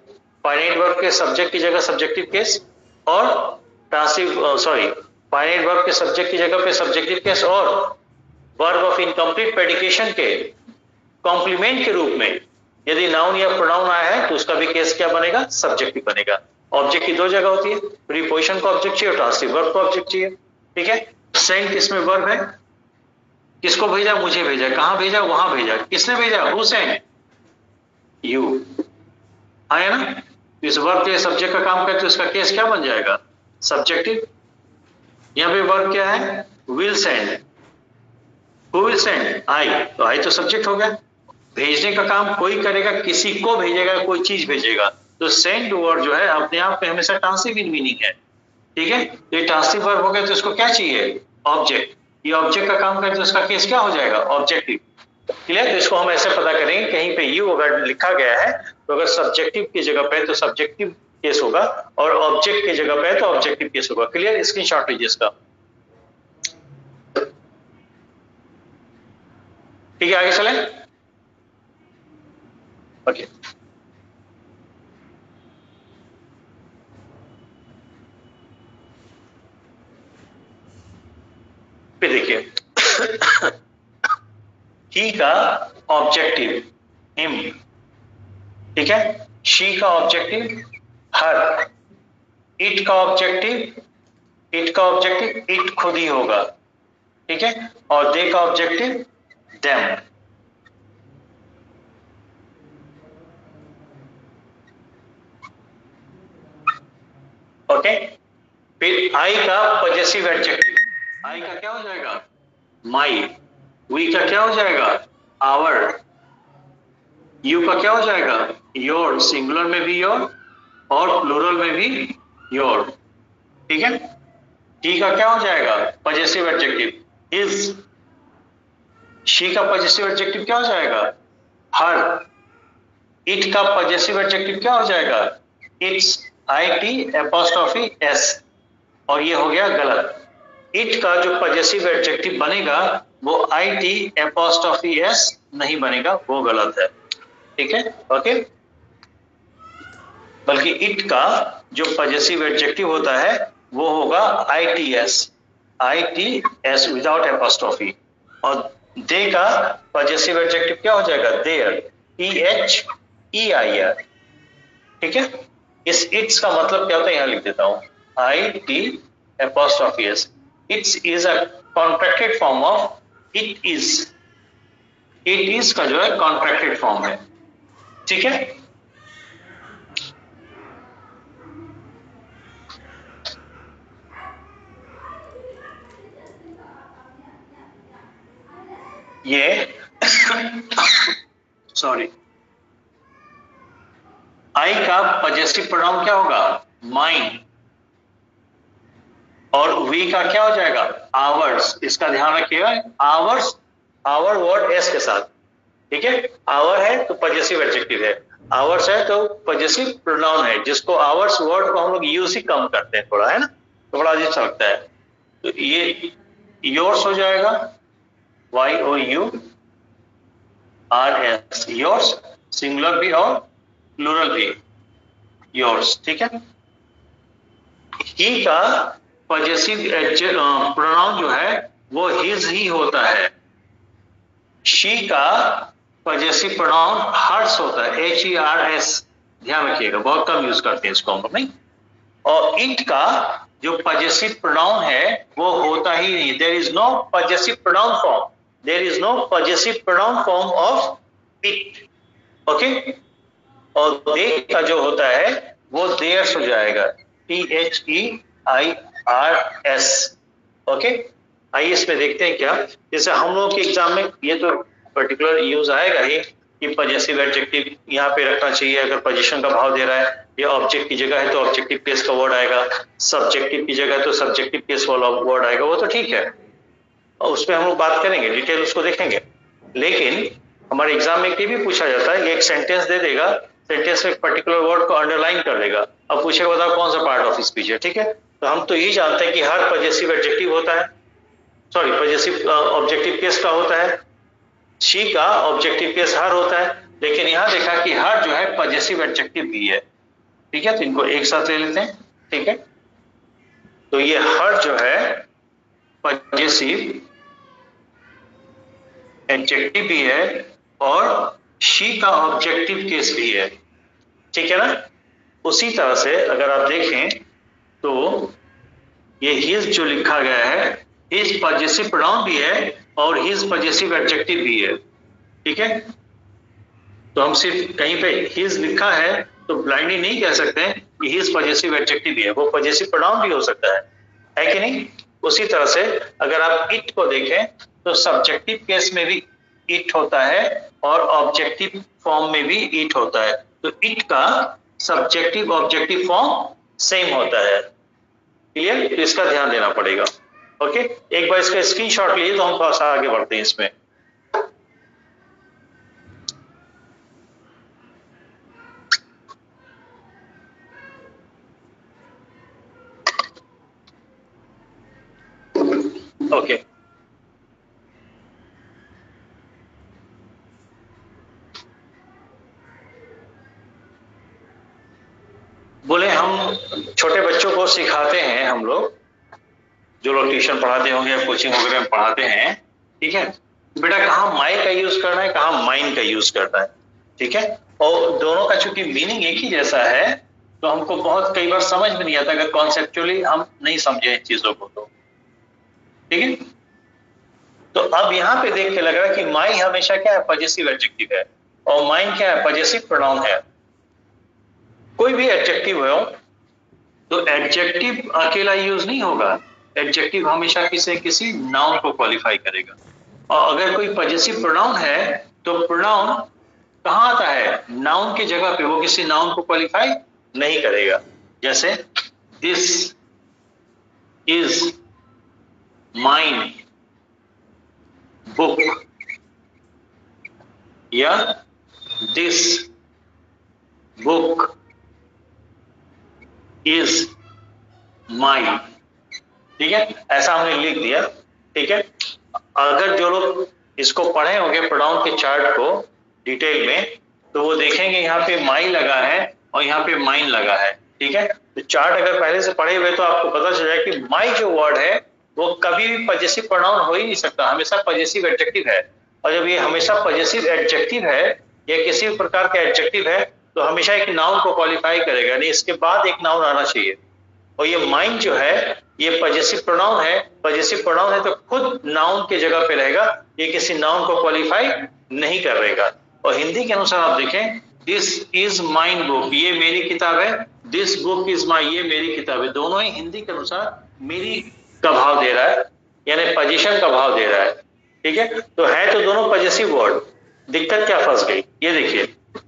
फाइनाइट वर्ब के सब्जेक्ट की जगह सब्जेक्टिव केस और फाइनाइट वर्ब के सब्जेक्ट की जगह पे सब्जेक्टिव केस और वर्ब ऑफ इनकम्प्लीट प्रेडिकेशन के कॉम्प्लीमेंट के रूप में यदि नाउन या प्रोनाउन आया है तो उसका भी केस क्या बनेगा सब्जेक्टिव बनेगा। ऑब्जेक्ट की दो जगह होती है, प्रीपोजिशन को ऑब्जेक्ट चाहिए और ट्रांसिटिव वर्ब को ऑब्जेक्ट चाहिए, ठीक है। सेंड किसमें वर्ब है, किसको भेजा मुझे भेजा, कहां भेजा वहां भेजा, किसने भेजा हु सेंड यू, है ना। इस वर्ब के सब्जेक्ट का काम करते उसका केस क्या बन जाएगा सब्जेक्टिव। यहाँ पे वर्ब क्या है will send, who will send आई, तो आई तो सब्जेक्ट हो गया। भेजने का काम कोई करेगा, किसी को भेजेगा, कोई चीज भेजेगा, तो सेंड वर्ड जो है अपने आप में हमेशा ट्रांसिटिव इन मीनिंग है, ठीक है। ये ट्रांसिटिव वर्ब हो गया तो इसको क्या चाहिए ऑब्जेक्ट, ये ऑब्जेक्ट का काम करते तो उसका केस क्या हो जाएगा ऑब्जेक्टिव। क्लियर। तो इसको हम ऐसे पता करेंगे कहीं पे यू अगर लिखा गया है तो अगर सब्जेक्टिव की जगह पे तो सब्जेक्टिव केस होगा और ऑब्जेक्ट की जगह पे तो ऑब्जेक्टिव केस होगा। क्लियर, स्क्रीनशॉट लीजिए इसका, ठीक है। आगे चलें, ओके। फिर देखिए ही का ऑब्जेक्टिव हिम, ठीक है। शी का ऑब्जेक्टिव हर, इट का ऑब्जेक्टिव इट का ऑब्जेक्टिव इट खुद ही होगा, ठीक है, और दे का ऑब्जेक्टिव देम। ओके, फिर आई का पॉजेसिव एडजेक्टिव, आई का क्या हो जाएगा माई, वी का क्या हो जाएगा आवर, यू का क्या हो जाएगा योर, सिंगुलर में भी योर और प्लूरल में भी योर, ठीक है। टी का क्या हो जाएगा पॉजेसिव एडजेक्टिव हिज, शी का पॉजेसिव एडजेक्टिव क्या हो जाएगा हर, इट का पॉजेसिव एडजेक्टिव क्या हो जाएगा it's, I T apostrophe S, और ये हो गया गलत। इट का जो पॉजेसिव एडजेक्टिव बनेगा वो आई टी एपोस्ट्रोफी एस नहीं बनेगा, वो गलत है, ठीक है, ओके। बल्कि इट का जो पॉजेसिव एडजेक्टिव होता है वो होगा I T S without apostrophe, और दे का पॉजेसिव एडजेक्टिव क्या हो जाएगा देयर, THEIR, ठीक है। इस इट्स का मतलब क्या होता है यहां लिख देता हूं, IT apostrophe S, it's is a contracted form of it is, it is का जो है कॉन्ट्रैक्टेड फॉर्म है, ठीक है। ये सॉरी, आई का पॉजेसिव प्रोनाउन क्या होगा माइन, और वी का क्या हो जाएगा आवर्स, इसका ध्यान रखिएगा, आवर्स आवर वर्ड एस के साथ, ठीक है। आवर है तो पॉजेसिव एडजेक्टिव है, आवर्स है तो पॉजेसिव प्रोनाउन है, जिसको आवर्स वर्ड को हम लोग यूज ही कम करते हैं थोड़ा, है ना, थोड़ा अजीब सा लगता है। तो ये योर्स हो जाएगा YOURS, योर्स, सिंगुलर भी और प्लूरल भी योर्स, ठीक है। ही का पॉजेसिव प्रोनाउन जो है वो हिज ही होता है, शी का पॉजेसिव प्रोनाउन हर्स होता है, HERS, ध्यान रखिएगा, बहुत कम यूज करते हैं इसको हम लोग, नहीं। और इट का जो पॉजेसिव प्रोनाउन है वो होता ही नहीं, there is no possessive pronoun form, there is no possessive pronoun form of it, okay. और दे का जो होता है वो देयर्स हो जाएगा, THEIRS, ओके। आइए इसमें देखते हैं क्या, जैसे हम लोग के एग्जाम में ये तो पर्टिकुलर यूज आएगा ही कि पॉजेसिव एडजेक्टिव यहाँ पे रखना चाहिए, अगर पोजीशन का भाव दे रहा है, या ऑब्जेक्ट की जगह है तो ऑब्जेक्टिव केस का वर्ड आएगा, सब्जेक्टिव की जगह है तो सब्जेक्टिव केस वाला वर्ड आएगा, वो तो ठीक है, और उस पर हम लोग बात करेंगे, डिटेल उसको देखेंगे। लेकिन हमारे एग्जाम में ये भी पूछा जाता है, एक सेंटेंस दे देगा, सेंटेंस में एक पर्टिकुलर वर्ड को अंडरलाइन कर देगा, अब पूछेगा बताओ कौन सा पार्ट ऑफ स्पीच है, ठीक है। तो हम तो यही जानते हैं कि हर पॉजेसिव एडजेक्टिव होता है, सॉरी पॉजेसिव ऑब्जेक्टिव केस का होता है, शी का ऑब्जेक्टिव केस हर होता है, लेकिन यहां देखा कि हर जो है पॉजेसिव एडजेक्टिव भी है, ठीक है। तो इनको एक साथ ले लेते हैं, ठीक है। तो ये हर जो है पॉजेसिव एडजेक्टिव भी है और शी का ऑब्जेक्टिव केस भी है, ठीक है ना। उसी तरह से अगर आप देखें तो ये हिज जो लिखा गया है, हिज पॉजेसिव प्रोनाउन भी है और हिज पॉजेसिव एडजेक्टिव भी है, ठीक है। तो हम सिर्फ कहीं पे हिज लिखा है तो ब्लाइंडली नहीं कह सकते हैं कि हिज पॉजेसिव एडजेक्टिव भी है, वो पॉजेसिव प्रोनाउन भी हो सकता है कि नहीं। उसी तरह से अगर आप इट को देखें तो सब्जेक्टिव केस में भी इट होता है और ऑब्जेक्टिव फॉर्म में भी इट होता है, तो इट का सब्जेक्टिव ऑब्जेक्टिव फॉर्म सेम होता है, क्लियर। तो इसका ध्यान देना पड़ेगा, ओके। एक बार इसका स्क्रीनशॉट लिए तो हम थोड़ा सा आगे बढ़ते हैं इसमें। ओके, बोले हम छोटे बच्चों को सिखाते हैं, हम लोग जो लोग ट्यूशन पढ़ाते होंगे या कोचिंग वगैरह में पढ़ाते हैं, ठीक है, बेटा कहाँ माई का यूज करना है, कहाँ माइन का यूज करना है, ठीक है। और दोनों का चूंकि मीनिंग एक ही जैसा है तो हमको बहुत कई बार समझ में नहीं आता अगर कॉन्सेप्चुअली हम नहीं समझे इन चीजों को तो, ठीक है। तो अब यहाँ पे देख के लग रहा है कि माई हमेशा क्या है, पजेसिव एडजेक्टिव है, और माइन क्या है, पजेसिव प्रोनाउन है। कोई भी एडजेक्टिव हो तो एडजेक्टिव अकेला यूज नहीं होगा, एडजेक्टिव हमेशा किसी नाउन को क्वालिफाई करेगा। और अगर कोई पजेसिव प्रोनाउन है तो प्रोनाउन कहाँ आता है, नाउन की जगह पे, वो किसी नाउन को क्वालिफाई नहीं करेगा। जैसे दिस इज माइन बुक, या दिस बुक इज माई, ठीक है, ऐसा हमने लिख दिया, ठीक है। अगर जो लोग इसको पढ़े होंगे प्रोनाउन के चार्ट को डिटेल में, तो वो देखेंगे यहाँ पे माई लगा है और यहाँ पे माइन लगा है, ठीक है। तो चार्ट अगर पहले से पढ़े हुए तो आपको पता चल जाए कि माई जो वर्ड है वो कभी भी पजेसिव प्रोनाउन हो ही नहीं सकता, हमेशा पजेसिव एडजेक्टिव है। और जब ये हमेशा पजेसिव एडजेक्टिव है या किसी भी प्रकार का एडजेक्टिव है तो हमेशा एक नाउन को क्वालिफाई करेगा, नहीं इसके बाद एक नाउन आना चाहिए। और ये माइन जो है ये पजेसिव प्रोनाउन है, पजेसिव प्रोनाउन है तो खुद नाउन के जगह पे रहेगा, ये किसी नाउन को क्वालिफाई नहीं करेगा। और हिंदी के अनुसार आप देखें, दिस इज माइन बुक, ये मेरी किताब है, दिस बुक इज माई, ये मेरी किताब है, दोनों ही हिंदी के अनुसार मेरी का भाव दे रहा है, यानी पोजीशन का भाव दे रहा है, ठीक है। तो है तो दोनों पजेसिव वर्ड, दिक्कत क्या फंस गई, ये देखिए,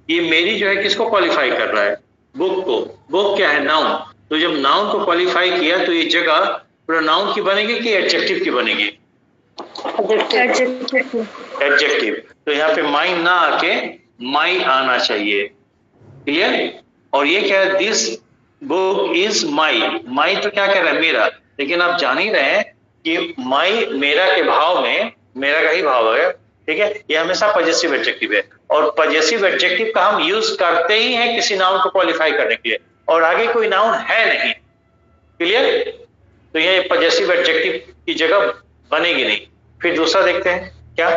ये मेरी जो है किसको क्वालिफाई कर रहा है, बुक को। बुक क्या है, नाउन। तो जब नाउन को क्वालिफाई किया तो ये जगह प्रोनाउन की बनेगी कि एडजेक्टिव की बनेगी, एडजेक्टिव। तो यहाँ पे माई ना आके माई आना चाहिए, क्लियर। और ये क्या है, दिस बुक इज माई, माई तो क्या कह रहा है, मेरा, लेकिन आप जान ही रहे हैं कि माई मेरा के भाव में मेरा का ही भाव है, ठीक है। ये हमेशा पजेसिव एडजेक्टिव है, और पजेसिव एडजेक्टिव का हम यूज करते ही हैं किसी नाउन को क्वालिफाई करने के लिए, और आगे कोई नाउन है नहीं, क्लियर। तो ये पजेसिव एडजेक्टिव की जगह बनेगी नहीं। फिर दूसरा देखते हैं, क्या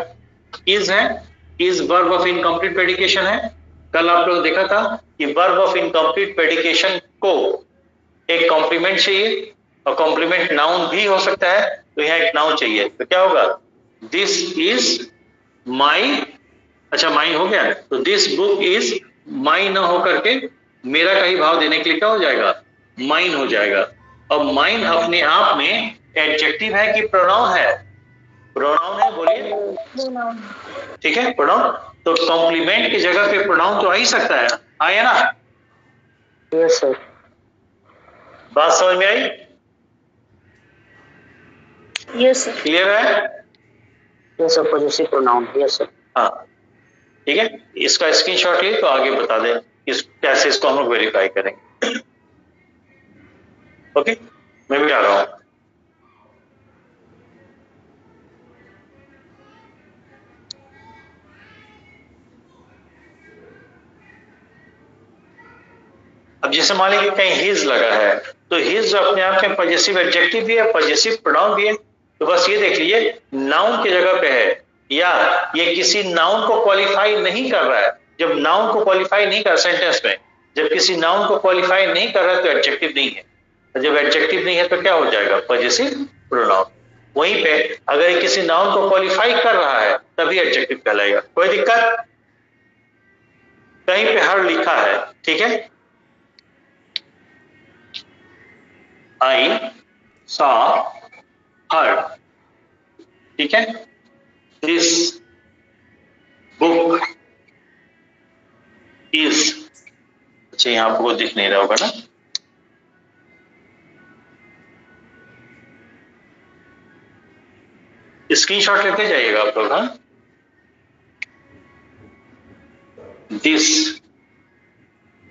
इज है, इज वर्ब ऑफ इनकम्प्लीट प्रेडिकेशन है। कल आप लोग देखा था कि वर्ब ऑफ इनकम्प्लीट प्रेडिकेशन को एक कॉम्प्लीमेंट चाहिए, और कॉम्प्लीमेंट नाउन भी हो सकता है, तो यहाँ एक नाउन चाहिए, तो क्या होगा, दिस इज माई, अच्छा माई हो गया, तो दिस बुक इज माई न होकर के मेरा का ही भाव देने के लिए क्या हो जाएगा, माइन हो जाएगा। अब माइन अपने आप में एडजेक्टिव है कि प्रोनाउन है, प्रोनाउन है, बोलिए, ठीक है, प्रोनाउन। तो कॉम्प्लीमेंट की जगह पे प्रोनाउन तो आ ही सकता है, आया ना, यस सर। बात समझ में आई, यस सर। क्लियर है, yes sir, positive pronoun, yes sir. हाँ ठीक है, इसका स्क्रीनशॉट ले तो आगे बता दें इस कैसे इसको हम लोग वेरीफाई करेंगे। ओके, मैं भी आ रहा हूं। अब जैसे मान लीजिए कहीं हिज लगा है, तो हिज अपने आप में पजेसिव एडजेक्टिव भी है, पजेसिव प्रोनाउन भी है, तो बस ये देख लीजिए नाउन की जगह पे है, या ये किसी नाउन को क्वालिफाई नहीं कर रहा है। जब नाउन को क्वालिफाई नहीं कर, सेंटेंस में जब किसी नाउन को क्वालिफाई नहीं कर रहा है तो एडजेक्टिव नहीं है, जब एडजेक्टिव नहीं है तो क्या हो जाएगा, पजेसिव प्रोनाउन। वहीं पे अगर ये किसी नाउन को क्वालिफाई कर रहा है तभी एडजेक्टिव कहलाएगा। कोई दिक्कत, कहीं पे हर लिखा है, ठीक है, I saw her, ठीक है, this book is, अच्छा यहाँ आपको दिख नहीं रहा होगा ना, स्क्रीनशॉट लेके जाइएगा आप लोग, हाँ, दिस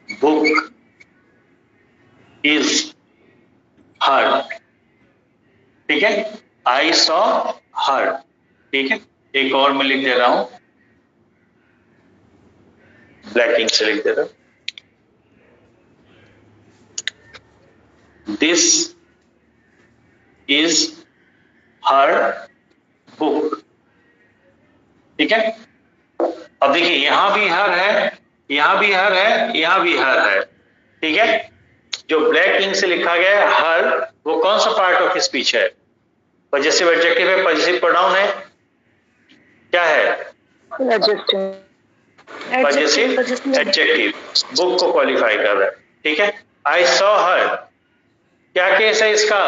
बुक इज हर, ठीक है, आई सॉ हर, ठीक है। एक और मैं लिख दे रहा हूं, ब्लैक इंक से लिख दे रहा हूं, दिस इज हर बुक, ठीक है। अब देखिए यहां भी हर है, यहां भी हर है, यहां भी हर है, ठीक है। जो ब्लैक इंक से लिखा गया है हर, वो कौन सा पार्ट ऑफ स्पीच है? पजेसिव एडजेक्टिव है, पजेसिव प्रोनाउन है, क्या है? पजेसिव एडजेक्टिव, बुक को क्वालिफाई कर रहा है, ठीक है। आई सॉ हर, क्या केस है इसका?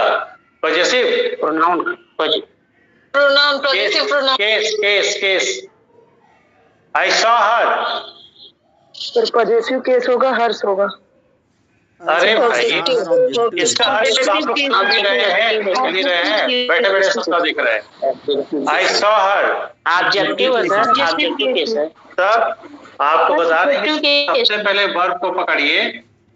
Possessive pronoun, pronoun, positive pronoun. Case I saw her, फिर पॉजिटिव केस होगा, हर्ष होगा। अरे भाई इसका अर्थ आप लोग समझ ही रहे हैं, बैठे बैठे सबका दिख रहा है। आई सॉ हर ऑब्जेक्टिव है सर, ऑब्जेक्टिव केस है। तब आपको बता दें कि सबसे पहले वर्ब को पकड़िए।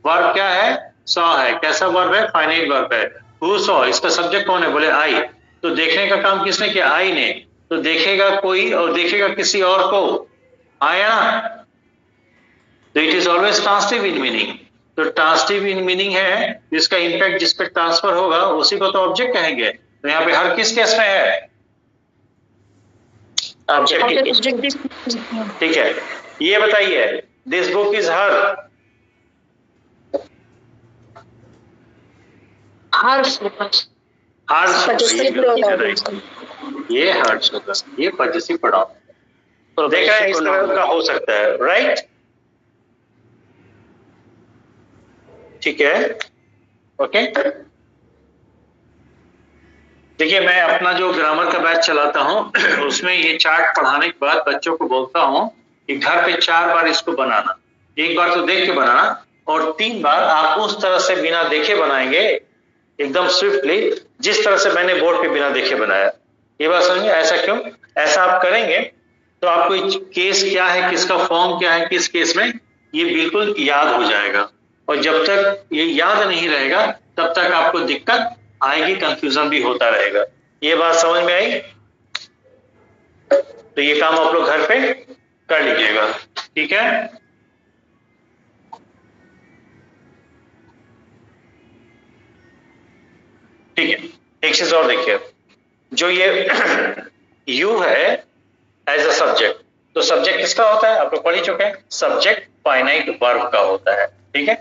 वर्ब क्या है? सॉ है। कैसा वर्ब है? फाइनाइट वर्ब है। हु सॉ, इसका सब्जेक्ट कौन है? बोले आई। तो देखने का काम किसने किया? आई ने। तो देखेगा कोई और देखेगा किसी और को, आया ना? तो it is always transitive in meaning. तो ट्रांसिटिव इन मीनिंग है, जिसका इंपैक्ट जिस पे ट्रांसफर होगा उसी को तो ऑब्जेक्ट कहेंगे। तो यहाँ पे हर किस केस में है? ऑब्जेक्टिव। ठीक है, ये बताइए, दिस बुक इज हर, हर्ष ये हर्ष होगा, ये पजेसिव प्रोनाउन। देखा है, इस तरह का हो सकता है, राइट? ठीक है, ओके। देखिए, मैं अपना जो ग्रामर का बैच चलाता हूँ उसमें ये चार्ट पढ़ाने के बाद बच्चों को बोलता हूँ कि घर पे 4 बार इसको बनाना। एक बार तो देख के बनाना, और 3 बार आप उस तरह से बिना देखे बनाएंगे, एकदम स्विफ्टली, जिस तरह से मैंने बोर्ड पे बिना देखे बनाया। ये बात समझिए। ऐसा क्यों? ऐसा आप करेंगे तो आपको केस क्या है, किसका फॉर्म क्या है, किस केस में, ये बिल्कुल याद हो जाएगा। और जब तक ये याद नहीं रहेगा तब तक आपको दिक्कत आएगी, कंफ्यूजन भी होता रहेगा। ये बात समझ में आई? तो ये काम आप लोग घर पे कर लीजिएगा, ठीक है। ठीक है, एक चीज और देखिए, जो ये यू है एज अ सब्जेक्ट, तो सब्जेक्ट किसका होता है? आप लोग पढ़ ही चुके हैं, सब्जेक्ट फाइनाइट वर्ब का होता है, ठीक है।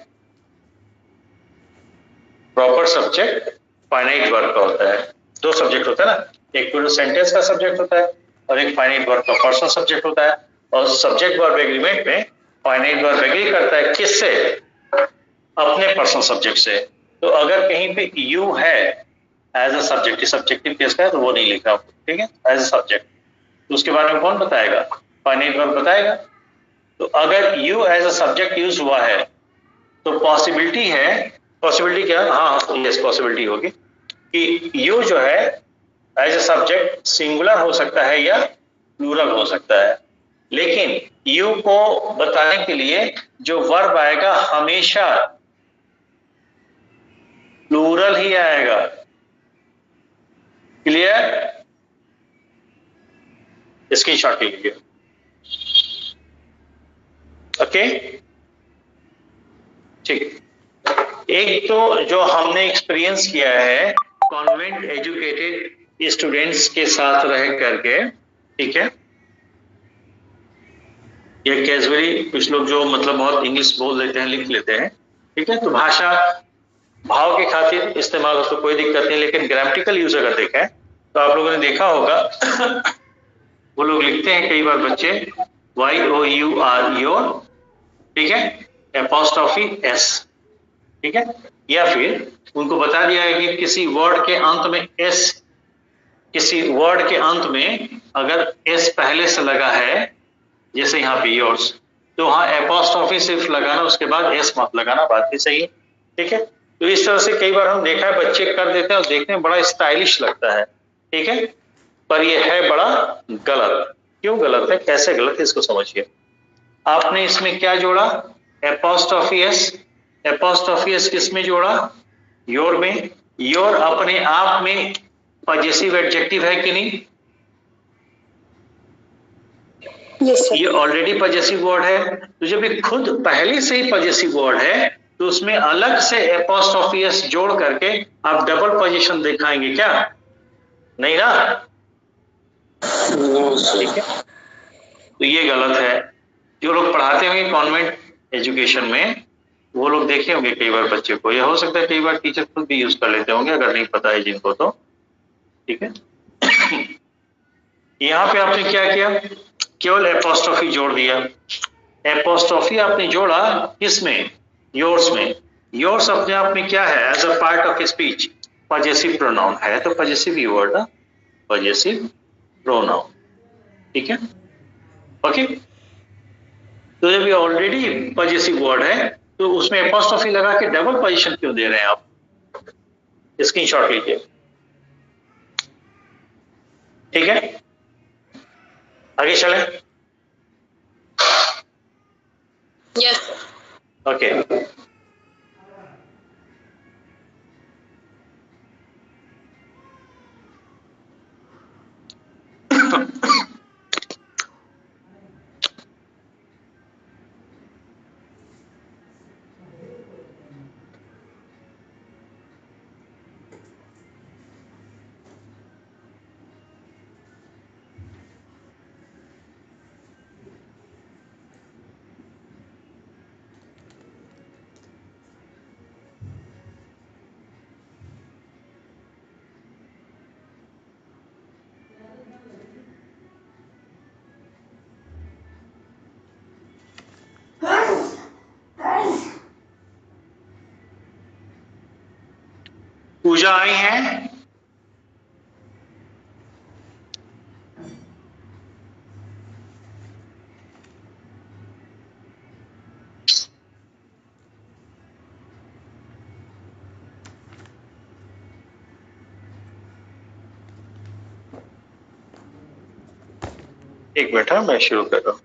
प्रॉपर सब्जेक्ट फाइनाइट वर्ब का होता है। 2 सब्जेक्ट होता है ना, एक पूरे सेंटेंस का सब्जेक्ट होता है और एक फाइनाइट वर्ब का पर्सनल सब्जेक्ट होता है। और सब्जेक्ट वर्ब एग्रीमेंट में फाइनाइट वर्ब एग्री करता है किससे? अपने पर्सनल सब्जेक्ट से। तो अगर कहीं पे यू है as a subject, subjective case का है, तो वो नहीं लिखा, ठीक है, एज अ सब्जेक्ट। तो उसके बारे में कौन बताएगा? फाइनाइट वर्ब बताएगा। तो अगर you as a subject use हुआ है तो पॉसिबिलिटी है, पॉसिबिलिटी क्या? हाँ, यस, पॉसिबिलिटी होगी कि यू जो है एज अ सब्जेक्ट सिंगुलर हो सकता है या प्लूरल हो सकता है। लेकिन यू को बताने के लिए जो वर्ब आएगा हमेशा प्लूरल ही आएगा। क्लियर? स्क्रीनशॉट लीजिए, ओके। ठीक, एक तो जो हमने एक्सपीरियंस किया है कॉन्वेंट एजुकेटेड स्टूडेंट्स के साथ रह करके, ठीक है, या कैजुअली कुछ लोग जो मतलब बहुत इंग्लिश बोल लेते हैं, लिख लेते हैं, ठीक है, तो भाषा भाव के खातिर इस्तेमाल हो तो कोई दिक्कत नहीं। लेकिन ग्रामेटिकल यूज अगर देखें तो आप लोगों ने देखा होगा वो लोग लिखते हैं कई बार बच्चे YOUR योर, ठीक है, एपोस्ट्रोफी S, ठीक है, या फिर उनको बता दिया है कि किसी वर्ड के अंत में S, किसी वर्ड के अंत में अगर S पहले से लगा है, जैसे यहाँ पे योर्स, तो वहां एपोस्ट्रोफी सिर्फ लगाना, उसके बाद S मत लगाना, बात भी सही है, ठीक है। तो इस तरह से कई बार हम देखा है बच्चे कर देते हैं और देखने में बड़ा स्टाइलिश लगता है, ठीक है, पर यह है बड़ा गलत। क्यों गलत है, कैसे गलत है, इसको समझिए। आपने इसमें क्या जोड़ा? Apostrophe S। एपोस्ट्रोफी S किस में जोड़ा? योर में। योर अपने आप में पजेसिव एडजेक्टिव है कि नहीं? ये ऑलरेडी पजेसिव वर्ड है। तो जब ये खुद पहले से ही पजेसिव वर्ड है तो उसमें अलग से एपोस्ट्रोफी S जोड़ करके आप डबल पोजीशन दिखाएंगे क्या? नहीं ना, ठीक है। तो ये गलत है। जो लोग पढ़ाते होंगे कॉन्वेंट एजुकेशन में वो लोग देखे होंगे कई बार बच्चे को, या हो सकता है कई बार टीचर खुद भी यूज कर लेते होंगे अगर नहीं पता है जिनको तो। ठीक है, यहाँ पे आपने क्या किया, केवल एपोस्ट्रोफी जोड़ दिया। एपोस्ट्रोफी आपने जोड़ा किसमें, योर्स में। योर्स अपने आप में क्या है, as a part of speech possessive pronoun है, तो पजेसिव ही वर्ड ना, पजेसिव प्रोनाउन। ठीक है, ओके। तो जब ये ऑलरेडी पजेसिव वर्ड है तो उसमें एपोस्ट्रोफी लगा के डबल पोजीशन क्यों दे रहे हैं आप, स्क्रीनशॉट लीजिए। ठीक है, आगे चलें। यस। ओके, पूजा आई हैं? एक मिनट, मैं शुरू कर रहा हूँ।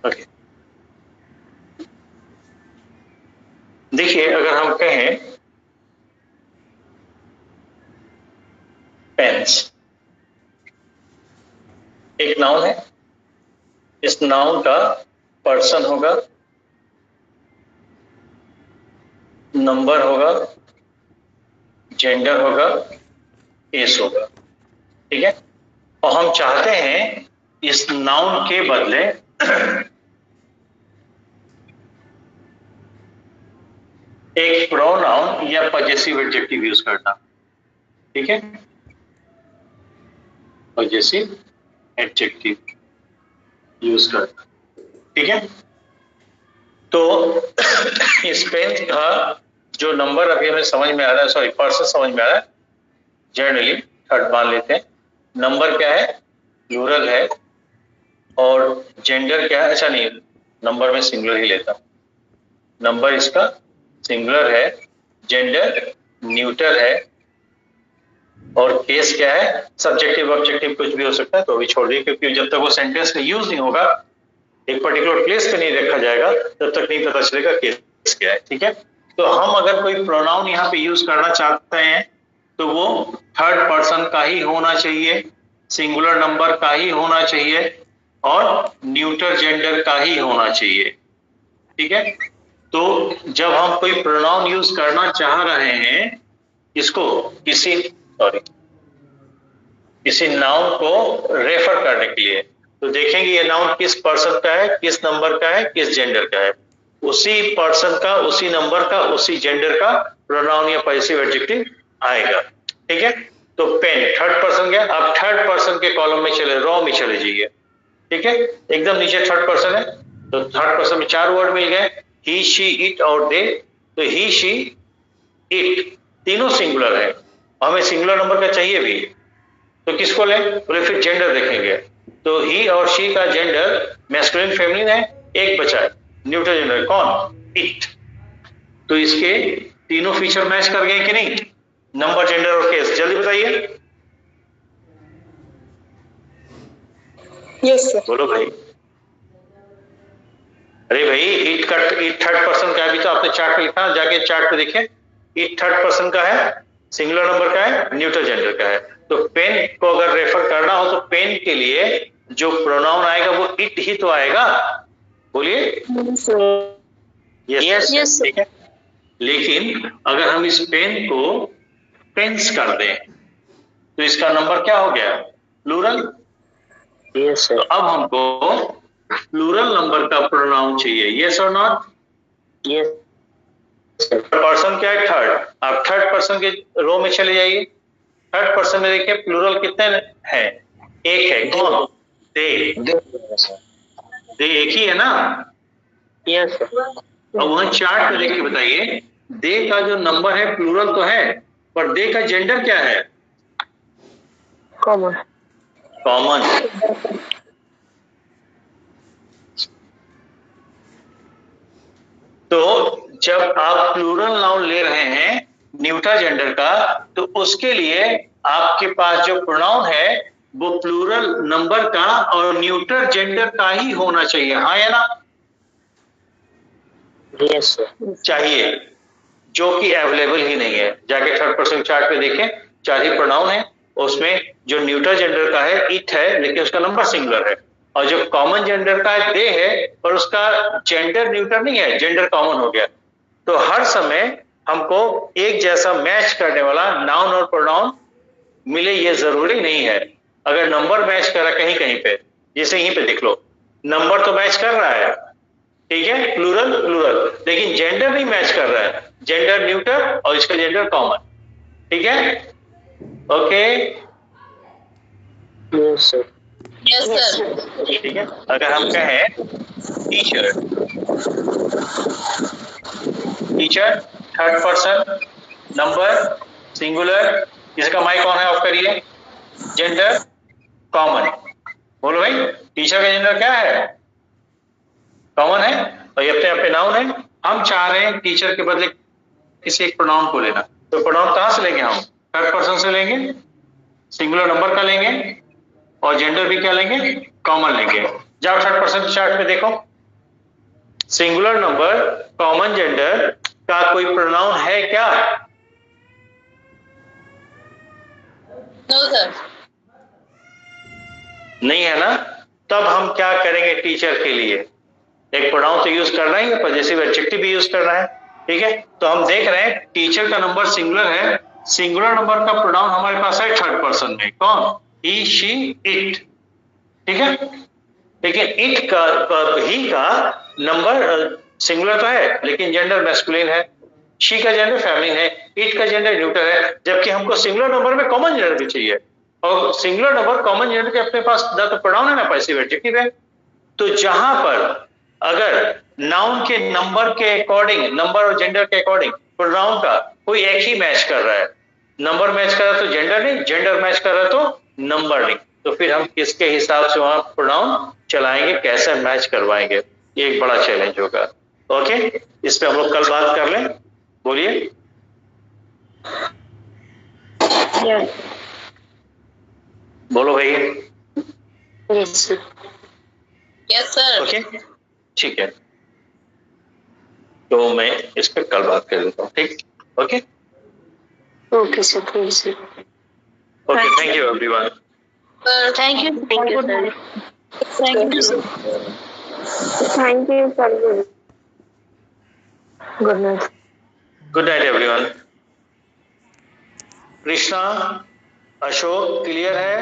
ओके, देखिए अगर हम कहें पेन्स, एक नाउन है, इस नाउन का पर्सन होगा, नंबर होगा, जेंडर होगा, केस होगा। ठीक है, और हम चाहते हैं इस नाउन के बदले एक प्रोनाउन या पजेसिव एडजेक्टिव यूज करना। ठीक है, पजेसिव एडजेक्टिव यूज करना। ठीक है, तो इस पेन का जो नंबर अभी हमें समझ में आ रहा है, सॉरी पर्सन समझ में आ रहा है, जनरली थर्ड मान लेते हैं। नंबर क्या है, प्लूरल है, और जेंडर क्या है, ऐसा नहीं, नंबर में सिंगुलर ही लेता, नंबर इसका सिंगुलर है, जेंडर न्यूटर है, और केस क्या है, सब्जेक्टिव ऑब्जेक्टिव कुछ भी हो सकता है, तो अभी छोड़ दिए, क्योंकि जब तक वो सेंटेंस में यूज नहीं होगा, एक पर्टिकुलर प्लेस पे नहीं रखा जाएगा, तब तक नहीं पता चलेगा केस क्या है। ठीक है, तो हम अगर कोई प्रोनाउन यहाँ पे यूज करना चाहते हैं तो वो थर्ड पर्सन का ही होना चाहिए, सिंगुलर नंबर का ही होना चाहिए, और न्यूटर जेंडर का ही होना चाहिए। ठीक है, तो जब हम कोई प्रोनाउन यूज करना चाह रहे हैं, इसको किसी नाउन को रेफर करने के लिए, तो देखेंगे ये नाउन किस पर्सन का है, किस नंबर का है, किस जेंडर का है, उसी पर्सन का, उसी नंबर का, उसी जेंडर का प्रोनाउन या पॉजिटिव एडजेक्टिव आएगा। ठीक है, तो पेन थर्ड पर्सन गया, अब थर्ड पर्सन के कॉलम में चले, रॉ में चले जाइए। ठीक है, एकदम नीचे थर्ड पर्सन है, तो थर्ड पर्सन में 4 वर्ड मिल गए, ही, शी, इट और दे। तो ही, शी, इट तीनों सिंगुलर है, हमें सिंगुलर नंबर का चाहिए भी, तो किसको लें, बोले फिर जेंडर देखेंगे, तो ही और शी का जेंडर मैस्कुलिन फेमिनिन है, एक बचा है न्यूट्रल जेंडर, कौन, इट। तो इसके तीनों फीचर मैच कर गए कि नहीं, नंबर, जेंडर और केस, जल्दी बताइए। Yes sir. बोलो भाई, अरे भाई इट थर्ड पर्सन का है, अभी तो आपने चार्ट पे लिखा, जाके चार्ट पे देखें, इट थर्ड पर्सन का है, सिंगुलर नंबर का है, न्यूट्रल जेंडर का है। तो पेन को अगर रेफर करना हो तो पेन के लिए जो प्रोनाउन आएगा वो इट ही तो आएगा, बोलिए। Yes, Yes, sir. ठीक है। लेकिन अगर हम इस पेन को पेंस कर दें तो इसका नंबर क्या हो गया? प्लूरल। yes, तो sir. अब हमको प्लूरल नंबर का प्रोनाउन चाहिए, यस और नॉट? Yes, sir. पर्सन क्या है? थर्ड। आप थर्ड पर्सन के रो में चले जाइए। थर्ड पर्सन में देखिए प्लूरल कितने हैं? एक है। कौन? दे। Yes, sir. दे एक ही है ना? Yes, sir. अब वहां चार्ट में देख के बताइए, दे का जो नंबर है प्लूरल तो है, पर दे का जेंडर क्या है? Common. कॉमन। तो जब आप प्लूरल नाउन ले रहे हैं न्यूटर जेंडर का, तो उसके लिए आपके पास जो प्रोनाउन है वो प्लूरल नंबर का और न्यूटर जेंडर का ही होना चाहिए, हाँ या ना? Yes, sir. चाहिए, जो कि अवेलेबल ही नहीं है। जाके थर्ड पर्सन चार्ट पे देखें, 4 ही प्रोनाउन है, उसमें जो न्यूटर जेंडर का है इट है, लेकिन उसका नंबर सिंगुलर है, और जो कॉमन जेंडर का है दे है, पर उसका जेंडर न्यूटर नहीं है, जेंडर कॉमन हो गया। तो हर समय हमको एक जैसा मैच करने वाला नाउन और प्रोनाउन मिले, ये जरूरी नहीं है। अगर नंबर मैच कर रहा है कहीं कहीं पे, जैसे यहीं पे देख लो, नंबर तो मैच कर रहा है, ठीक है, प्लूरल प्लूरल, लेकिन जेंडर नहीं मैच कर रहा है, जेंडर न्यूटर और इसका जेंडर कॉमन, ठीक है? Okay, Yes, sir. Yes, sir. ठीक है। अगर हम कहें teacher, teacher third person, number singular, इसका माइक कौन है? ऑफ करिए। Gender common. बोलो भाई, टीचर का जेंडर क्या है? कॉमन है, और ये अपने आप पे नाउन है। हम चाह रहे हैं टीचर के बदले किसी एक प्रोनाउन को लेना, तो प्रोनाउन कहां से लेंगे? हम थर्ड पर्सन से लेंगे, सिंगुलर नंबर का लेंगे, और जेंडर भी क्या लेंगे? कॉमन लेंगे। जाओ थर्ड पर्सन चार्ट में देखो, सिंगुलर नंबर कॉमन जेंडर का कोई प्रोनाउन है क्या? No, sir. नहीं है ना? तब हम क्या करेंगे टीचर के लिए? एक प्रोनाउन तो यूज करना ही है, पॉजेसिव एडजेक्टिव भी यूज करना है, ठीक है? तो हम देख रहे हैं टीचर का नंबर सिंगुलर है, सिंगुलर नंबर का प्रोनाउन हमारे पास है थर्ड पर्सन में, कौन? ही, शी, इट, ठीक है? लेकिन इट का ही का नंबर सिंगुलर तो है, लेकिन जेंडर मैस्कुलिन है। शी का जेंडर फेमिनिन है, इट का जेंडर न्यूट्रल है, जबकि हमको सिंगुलर नंबर में कॉमन जेंडर भी चाहिए, और सिंगुलर नंबर कॉमन जेंडर के अपने पास ना तो प्रोनाउन है ना पैसिव एडजेक्टिव है। तो जहां पर अगर नाउन के नंबर के अकॉर्डिंग, नंबर और जेंडर के अकॉर्डिंग प्रोनाउन का कोई एक ही मैच कर रहा है, नंबर मैच कर रहा है तो जेंडर नहीं, जेंडर मैच कर रहा है तो नंबर नहीं, तो फिर हम किसके हिसाब से वहां प्रोनाउन चलाएंगे, कैसे मैच करवाएंगे, ये एक बड़ा चैलेंज होगा। ओके, इस पे हम लोग कल बात कर लें। बोलिए। Yes. बोलो भाई। Yes, sir. Yes, sir. Okay, ठीक है, तो मैं इस पे कल बात कर लेता हूँ, ठीक? Okay Okay, sir. Thank you, sir. Okay, thank you everyone. Thank you. Thank you, sir. Thank you, sir. Thank you, sir. Good night. Good night everyone. Krishna, Ashok clear है?